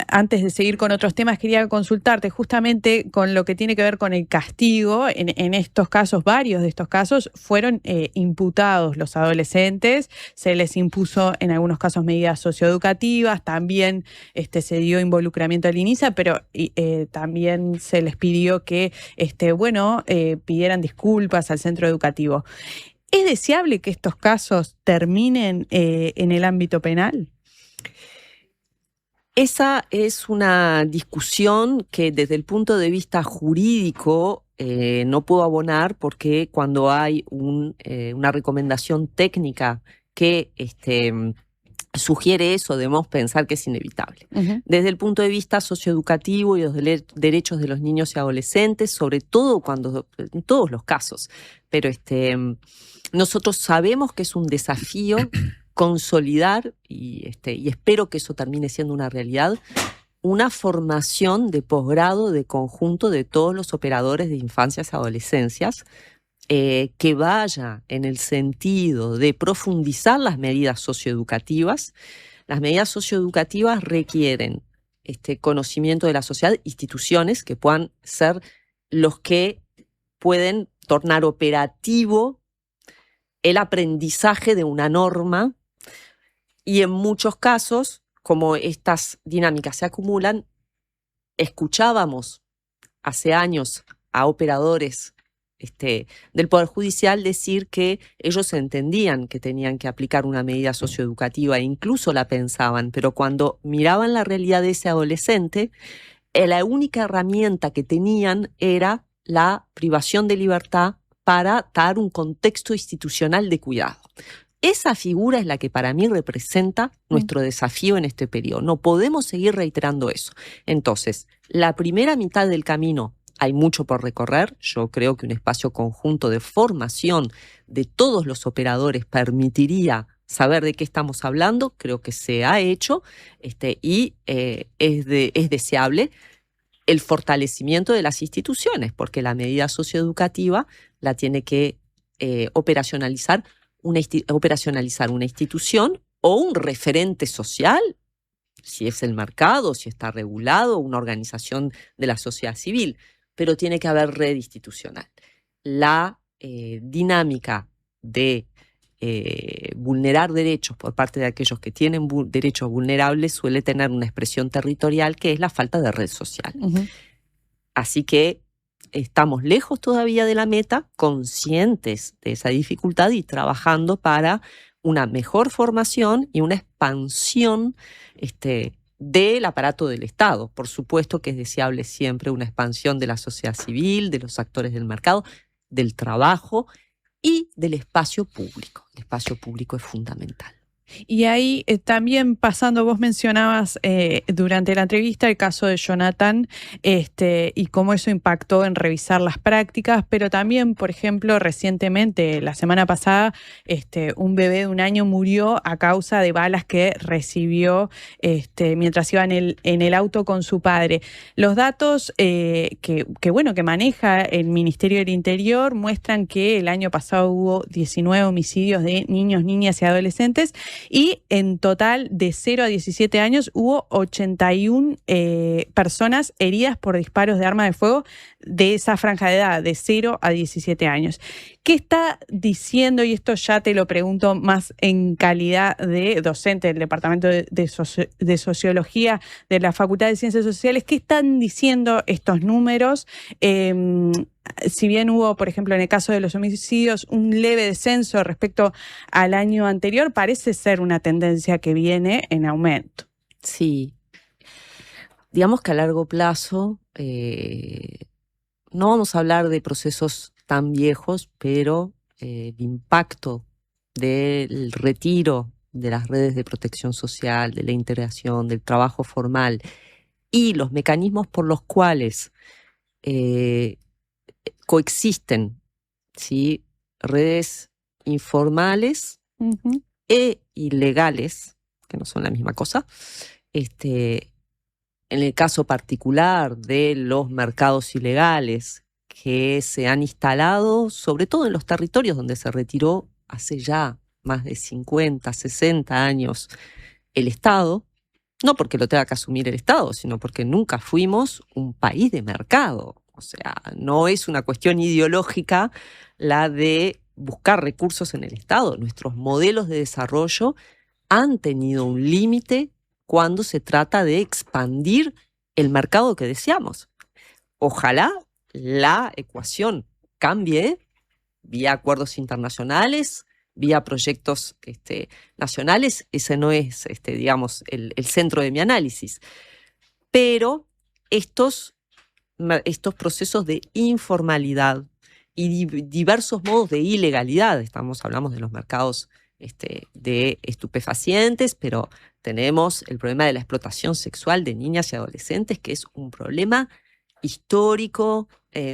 antes de seguir con otros temas, quería consultarte justamente con lo que tiene que ver con el castigo. En estos casos, varios de estos casos, fueron imputados los adolescentes, se les impuso en algunos casos medidas socioeducativas, también se dio involucramiento al INISA, pero también se les pidió que pidieran disculpas al centro educativo. ¿Es deseable que estos casos terminen en el ámbito penal? Esa es una discusión que desde el punto de vista jurídico no puedo abonar porque cuando hay una recomendación técnica que sugiere eso, debemos pensar que es inevitable. Desde el punto de vista socioeducativo y los derechos de los niños y adolescentes, sobre todo en todos los casos, pero nosotros sabemos que es un desafío consolidar, y espero que eso termine siendo una realidad, una formación de posgrado de conjunto de todos los operadores de infancias y adolescencias, que vaya en el sentido de profundizar las medidas socioeducativas. Las medidas socioeducativas requieren conocimiento de la sociedad, instituciones que puedan ser los que pueden tornar operativo el aprendizaje de una norma, y en muchos casos, como estas dinámicas se acumulan, escuchábamos hace años a operadores del Poder Judicial decir que ellos entendían que tenían que aplicar una medida socioeducativa e incluso la pensaban, pero cuando miraban la realidad de ese adolescente, la única herramienta que tenían era la privación de libertad para dar un contexto institucional de cuidado. Esa figura es la que para mí representa nuestro desafío en este periodo. No podemos seguir reiterando eso. Entonces, la primera mitad del camino hay mucho por recorrer. Yo creo que un espacio conjunto de formación de todos los operadores permitiría saber de qué estamos hablando. Creo que se ha hecho y es deseable el fortalecimiento de las instituciones, porque la medida socioeducativa la tiene que operacionalizar una institución o un referente social, si es el mercado, si está regulado, una organización de la sociedad civil, pero tiene que haber red institucional. La dinámica de vulnerar derechos por parte de aquellos que tienen derechos vulnerables suele tener una expresión territorial que es la falta de red social. Así que estamos lejos todavía de la meta, conscientes de esa dificultad y trabajando para una mejor formación y una expansión del aparato del Estado. Por supuesto que es deseable siempre una expansión de la sociedad civil, de los actores del mercado, del trabajo y del espacio público. El espacio público es fundamental. Y ahí también pasando, vos mencionabas durante la entrevista el caso de Jonathan y cómo eso impactó en revisar las prácticas, pero también, por ejemplo, recientemente, la semana pasada, un bebé de 1 año murió a causa de balas que recibió mientras iba en el auto con su padre. Los datos que maneja el Ministerio del Interior muestran que el año pasado hubo 19 homicidios de niños, niñas y adolescentes, y en total de 0 a 17 años hubo 81 personas heridas por disparos de arma de fuego de esa franja de edad, de 0 a 17 años. ¿Qué está diciendo, y esto ya te lo pregunto más en calidad de docente del Departamento de Sociología de la Facultad de Ciencias Sociales, qué están diciendo estos números? Si bien hubo, por ejemplo, en el caso de los homicidios, un leve descenso respecto al año anterior, parece ser una tendencia que viene en aumento. Sí. Digamos que a largo plazo no vamos a hablar de procesos tan viejos, pero el impacto del retiro de las redes de protección social, de la integración, del trabajo formal y los mecanismos por los cuales coexisten, ¿sí?, redes informales e ilegales, que no son la misma cosa. En el caso particular de los mercados ilegales que se han instalado, sobre todo en los territorios donde se retiró hace ya más de 50, 60 años el Estado, no porque lo tenga que asumir el Estado, sino porque nunca fuimos un país de mercado. O sea, no es una cuestión ideológica la de buscar recursos en el Estado. Nuestros modelos de desarrollo han tenido un límite cuando se trata de expandir el mercado que deseamos. Ojalá la ecuación cambie vía acuerdos internacionales, vía proyectos nacionales. Ese no es, digamos, el centro de mi análisis. Pero estos procesos de informalidad y diversos modos de ilegalidad. Hablamos de los mercados de estupefacientes, pero tenemos el problema de la explotación sexual de niñas y adolescentes, que es un problema histórico,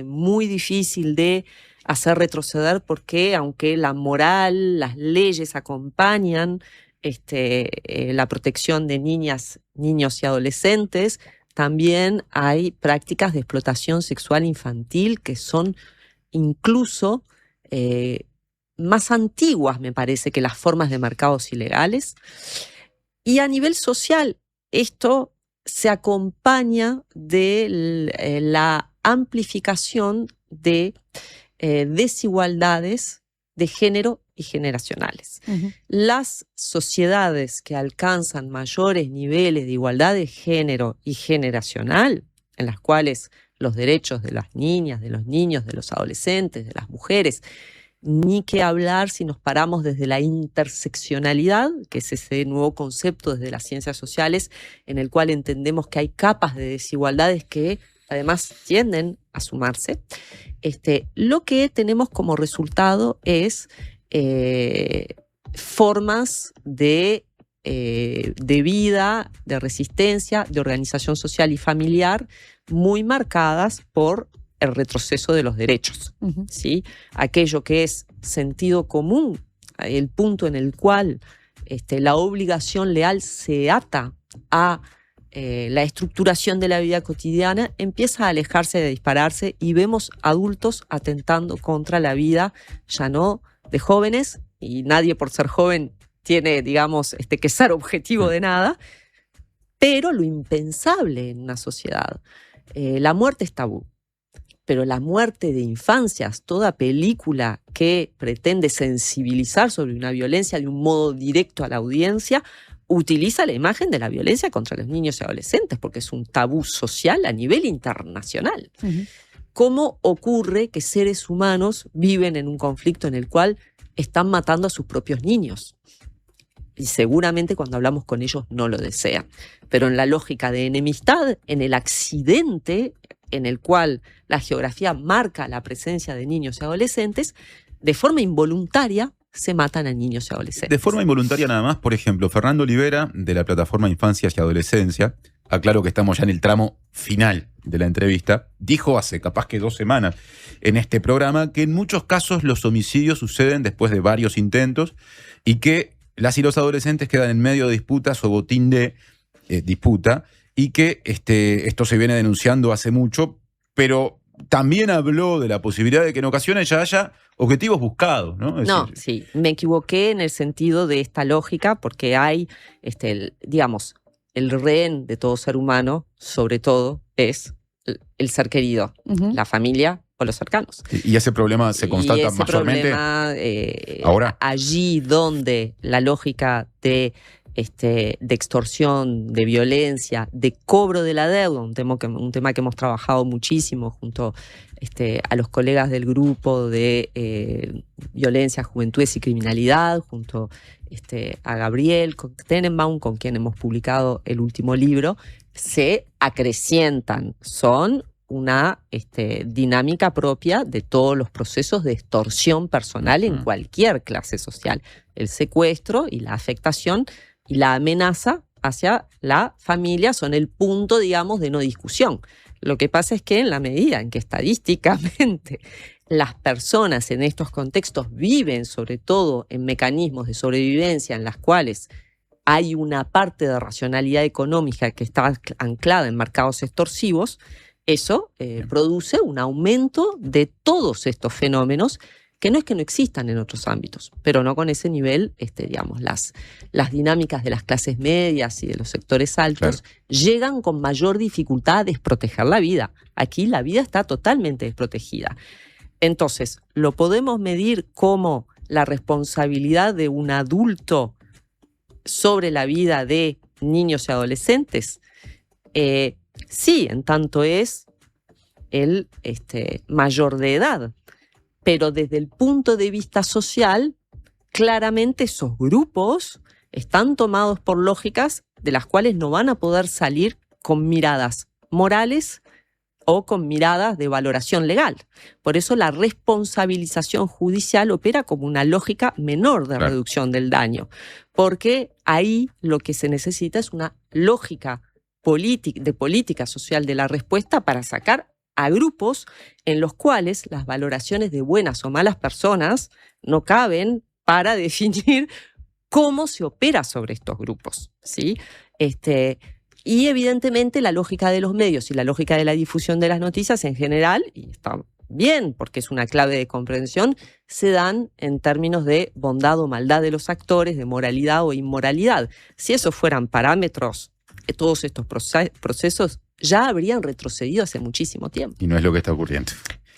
muy difícil de hacer retroceder, porque aunque la moral, las leyes acompañan la protección de niñas, niños y adolescentes, también hay prácticas de explotación sexual infantil que son incluso más antiguas, me parece, que las formas de mercados ilegales. Y a nivel social, esto se acompaña de la amplificación de desigualdades de género y generacionales. Las sociedades que alcanzan mayores niveles de igualdad de género y generacional, en las cuales los derechos de las niñas, de los niños, de los adolescentes, de las mujeres, ni qué hablar si nos paramos desde la interseccionalidad, que es ese nuevo concepto desde las ciencias sociales, en el cual entendemos que hay capas de desigualdades que además tienden a sumarse. Lo que tenemos como resultado es formas de vida, de resistencia, de organización social y familiar muy marcadas por el retroceso de los derechos. ¿Sí? Aquello que es sentido común, el punto en el cual la obligación leal se ata a la estructuración de la vida cotidiana, empieza a alejarse, de dispararse, y vemos adultos atentando contra la vida, ya no de jóvenes, y nadie por ser joven tiene, digamos, que ser objetivo de nada, pero lo impensable en una sociedad. La muerte es tabú, pero la muerte de infancias, toda película que pretende sensibilizar sobre una violencia de un modo directo a la audiencia, utiliza la imagen de la violencia contra los niños y adolescentes, porque es un tabú social a nivel internacional. ¿Cómo ocurre que seres humanos viven en un conflicto en el cual están matando a sus propios niños? Y seguramente cuando hablamos con ellos no lo desean. Pero en la lógica de enemistad, en el accidente en el cual la geografía marca la presencia de niños y adolescentes, de forma involuntaria se matan a niños y adolescentes. De forma involuntaria nada más, por ejemplo, Fernando Olivera, de la plataforma Infancias y Adolescencia, aclaro que estamos ya en el tramo final de la entrevista, dijo hace capaz que 2 semanas en este programa que en muchos casos los homicidios suceden después de varios intentos y que las y los adolescentes quedan en medio de disputas o botín de disputa, y que esto se viene denunciando hace mucho, pero también habló de la posibilidad de que en ocasiones ya haya objetivos buscados, ¿no? Sí, me equivoqué en el sentido de esta lógica, porque hay, digamos, el rehén de todo ser humano, sobre todo, es el ser querido, la familia o los cercanos. Y ese problema se constata mayormente ahora. Allí donde la lógica de extorsión, de violencia, de cobro de la deuda, un tema que hemos trabajado muchísimo junto a los colegas del grupo de violencia, juventudes y criminalidad, junto a Gabriel Tenenbaum, con quien hemos publicado el último libro, se acrecientan. Son una dinámica propia de todos los procesos de extorsión personal en cualquier clase social. El secuestro y la afectación y la amenaza hacia la familia son el punto, digamos, de no discusión. Lo que pasa es que en la medida en que estadísticamente las personas en estos contextos viven sobre todo en mecanismos de sobrevivencia en las cuales hay una parte de racionalidad económica que está anclada en mercados extorsivos, eso produce un aumento de todos estos fenómenos que no es que no existan en otros ámbitos, pero no con ese nivel, digamos, las dinámicas de las clases medias y de los sectores altos llegan con mayor dificultad a desproteger la vida. Aquí la vida está totalmente desprotegida. Entonces, ¿lo podemos medir como la responsabilidad de un adulto sobre la vida de niños y adolescentes? Sí, en tanto es el mayor de edad. Pero desde el punto de vista social, claramente esos grupos están tomados por lógicas de las cuales no van a poder salir con miradas morales o con miradas de valoración legal. Por eso la responsabilización judicial opera como una lógica menor de reducción del daño, porque ahí lo que se necesita es una lógica de política social de la respuesta para sacar a grupos en los cuales las valoraciones de buenas o malas personas no caben para definir cómo se opera sobre estos grupos, ¿sí? Y evidentemente la lógica de los medios y la lógica de la difusión de las noticias en general, y está bien porque es una clave de comprensión, se dan en términos de bondad o maldad de los actores, de moralidad o inmoralidad. Si esos fueran parámetros, todos estos procesos ya habrían retrocedido hace muchísimo tiempo. Y no es lo que está ocurriendo.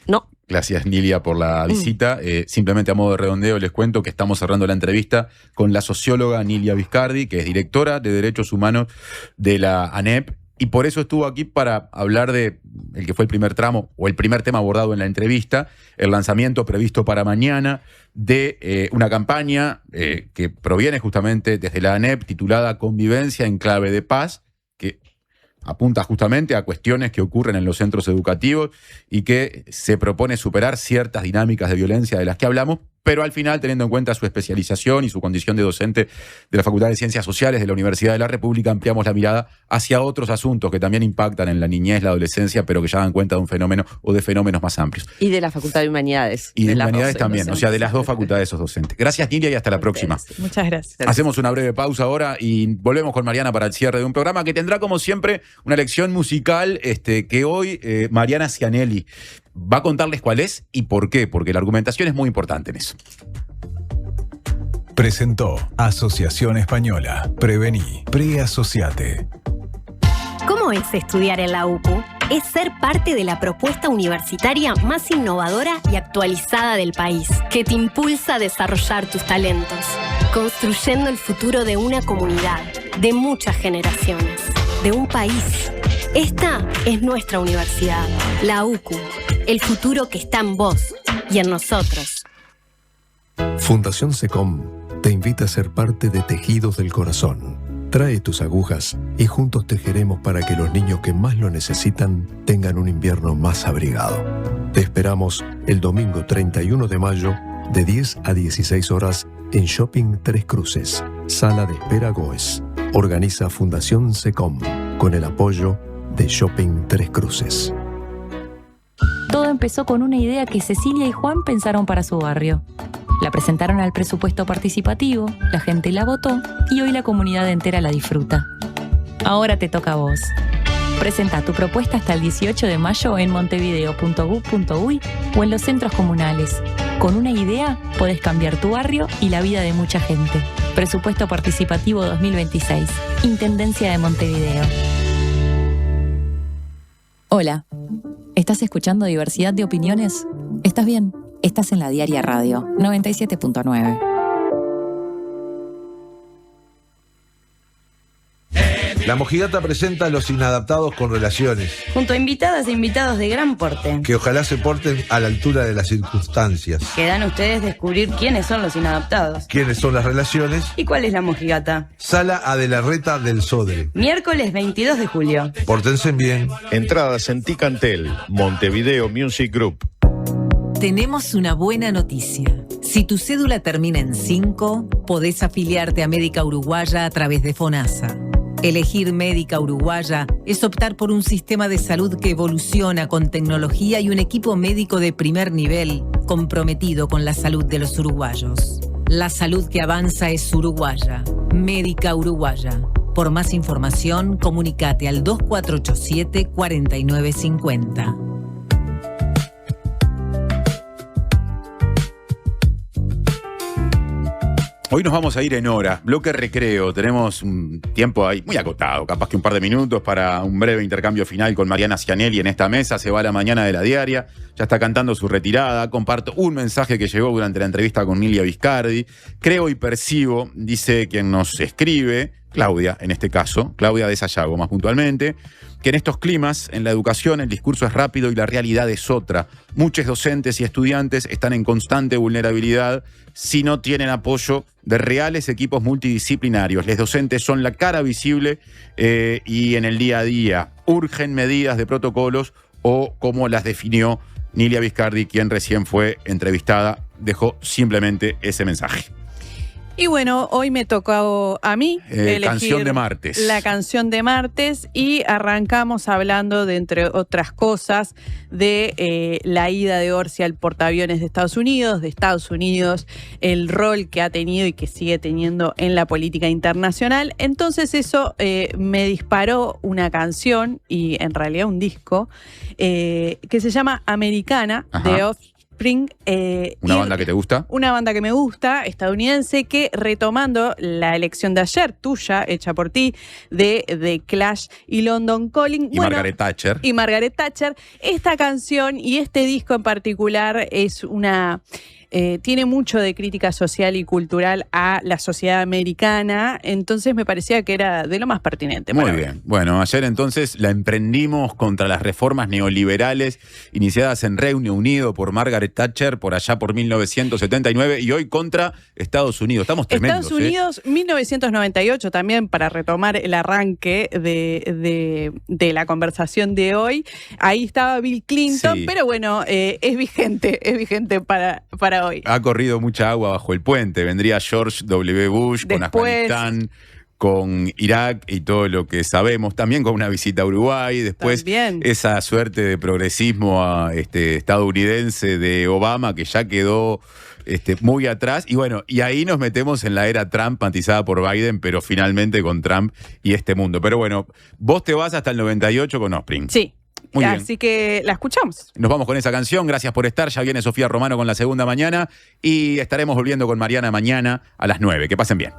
No. Gracias, Nilia, por la visita. Simplemente a modo de redondeo les cuento que estamos cerrando la entrevista con la socióloga Nilia Viscardi, que es directora de Derechos Humanos de la ANEP, y por eso estuvo aquí para hablar de el que fue el primer tramo, o el primer tema abordado en la entrevista, el lanzamiento previsto para mañana de una campaña que proviene justamente desde la ANEP, titulada Convivencia en clave de paz, que apunta justamente a cuestiones que ocurren en los centros educativos y que se propone superar ciertas dinámicas de violencia de las que hablamos, pero al final, teniendo en cuenta su especialización y su condición de docente de la Facultad de Ciencias Sociales de la Universidad de la República, ampliamos la mirada hacia otros asuntos que también impactan en la niñez, la adolescencia, pero que ya dan cuenta de un fenómeno o de fenómenos más amplios. Y de la Facultad de Humanidades. Y de Humanidades también, o sea, de las dos facultades sos docente. Gracias, Nilia, y hasta la próxima. Muchas gracias. Hacemos una breve pausa ahora y volvemos con Mariana para el cierre de un programa que tendrá, como siempre, una lección musical que hoy Mariana Cianelli va a contarles cuál es y por qué, porque la argumentación es muy importante en eso. Presentó Asociación Española. Prevení. Preasociate. ¿Cómo es estudiar en la UCU? Es ser parte de la propuesta universitaria más innovadora y actualizada del país, que te impulsa a desarrollar tus talentos, construyendo el futuro de una comunidad, de muchas generaciones, de un país. Esta es nuestra universidad, la UCU, el futuro que está en vos y en nosotros. Fundación SECOM te invita a ser parte de Tejidos del Corazón. Trae tus agujas y juntos tejeremos para que los niños que más lo necesitan tengan un invierno más abrigado. Te esperamos el domingo 31 de mayo de 10 a 16 horas en Shopping Tres Cruces, Sala de Espera Goes. Organiza Fundación SECOM con el apoyo de Shopping Tres Cruces. Todo empezó con una idea que Cecilia y Juan pensaron para su barrio. La presentaron al presupuesto participativo, la gente la votó y hoy la comunidad entera la disfruta. Ahora te toca a vos. Presenta tu propuesta hasta el 18 de mayo en montevideo.gov.uy o en los centros comunales. Con una idea podés cambiar tu barrio y la vida de mucha gente. Presupuesto Participativo 2026. Intendencia de Montevideo. Hola. ¿Estás escuchando Diversidad de Opiniones? ¿Estás bien? Estás en la Diaria Radio 97.9. La Mojigata presenta a Los Inadaptados con Relaciones, Junto a invitadas e invitados de gran porte, que ojalá se porten a la altura de las circunstancias. quedan ustedes descubrir quiénes son los inadaptados ¿Quiénes son las relaciones? y cuál es la mojigata. Sala Adelarreta del Sodre. Miércoles 22 de julio. Pórtense bien. Entradas en Ticantel, Montevideo Music Group. Tenemos una buena noticia. Si tu cédula termina en 5, podés afiliarte a Médica Uruguaya a través de FONASA. Elegir Médica Uruguaya es optar por un sistema de salud que evoluciona con tecnología y un equipo médico de primer nivel comprometido con la salud de los uruguayos. La salud que avanza es uruguaya. Médica Uruguaya. Por más información, comunícate al 2487-4950. Hoy nos vamos a ir en hora, bloque recreo, tenemos un tiempo ahí muy acotado, capaz que un par de minutos para un breve intercambio final con Mariana Cianelli en esta mesa. Se va a la mañana de la diaria, ya está cantando su retirada. Comparto un mensaje que llegó durante la entrevista con Nilia Viscardi. Creo y percibo, dice quien nos escribe, Claudia en este caso, Claudia de Sayago más puntualmente, que en estos climas, en la educación, el discurso es rápido y la realidad es otra. Muchos docentes y estudiantes están en constante vulnerabilidad si no tienen apoyo de reales equipos multidisciplinarios. Los docentes son la cara visible y en el día a día. Urgen medidas de protocolos o como las definió Nilia Viscardi, quien recién fue entrevistada, dejó simplemente ese mensaje. Y bueno, hoy me tocó a mí elegir canción de martes. La canción de martes y arrancamos hablando de, entre otras cosas, de la ida de Orsi al portaaviones de Estados Unidos, el rol que ha tenido y que sigue teniendo en la política internacional. Entonces eso me disparó una canción y en realidad un disco que se llama Americana, de Offspring. ¿Una banda que te gusta? Una banda que me gusta, estadounidense, que retomando la elección de ayer, tuya, hecha por ti, de The Clash y London Calling. Y Margaret Thatcher. Y Margaret Thatcher. Esta canción y este disco en particular es una... tiene mucho de crítica social y cultural a la sociedad americana, entonces me parecía que era de lo más pertinente. Muy bien. Bueno, ayer entonces la emprendimos contra las reformas neoliberales iniciadas en Reino Unido por Margaret Thatcher por allá por 1979 y hoy contra Estados Unidos. Estamos tremendos. Estados Unidos, 1998 también, para retomar el arranque de la conversación de hoy. Ahí estaba Bill Clinton, Sí. pero bueno, es vigente para hoy. Ha corrido mucha agua bajo el puente. Vendría George W. Bush con Después, Afganistán, con Irak y todo lo que sabemos. También con una visita a Uruguay. Después También. esa suerte de progresismo estadounidense de Obama que ya quedó muy atrás. Y bueno, y ahí nos metemos en la era Trump, matizada por Biden, pero finalmente con Trump y este mundo. Pero bueno, vos te vas hasta el 98 con Offspring. Sí. Muy bien. Así que la escuchamos. Nos vamos con esa canción. Gracias por estar. Ya viene Sofía Romano con la segunda mañana y estaremos volviendo con Mariana mañana a las 9. Que pasen bien.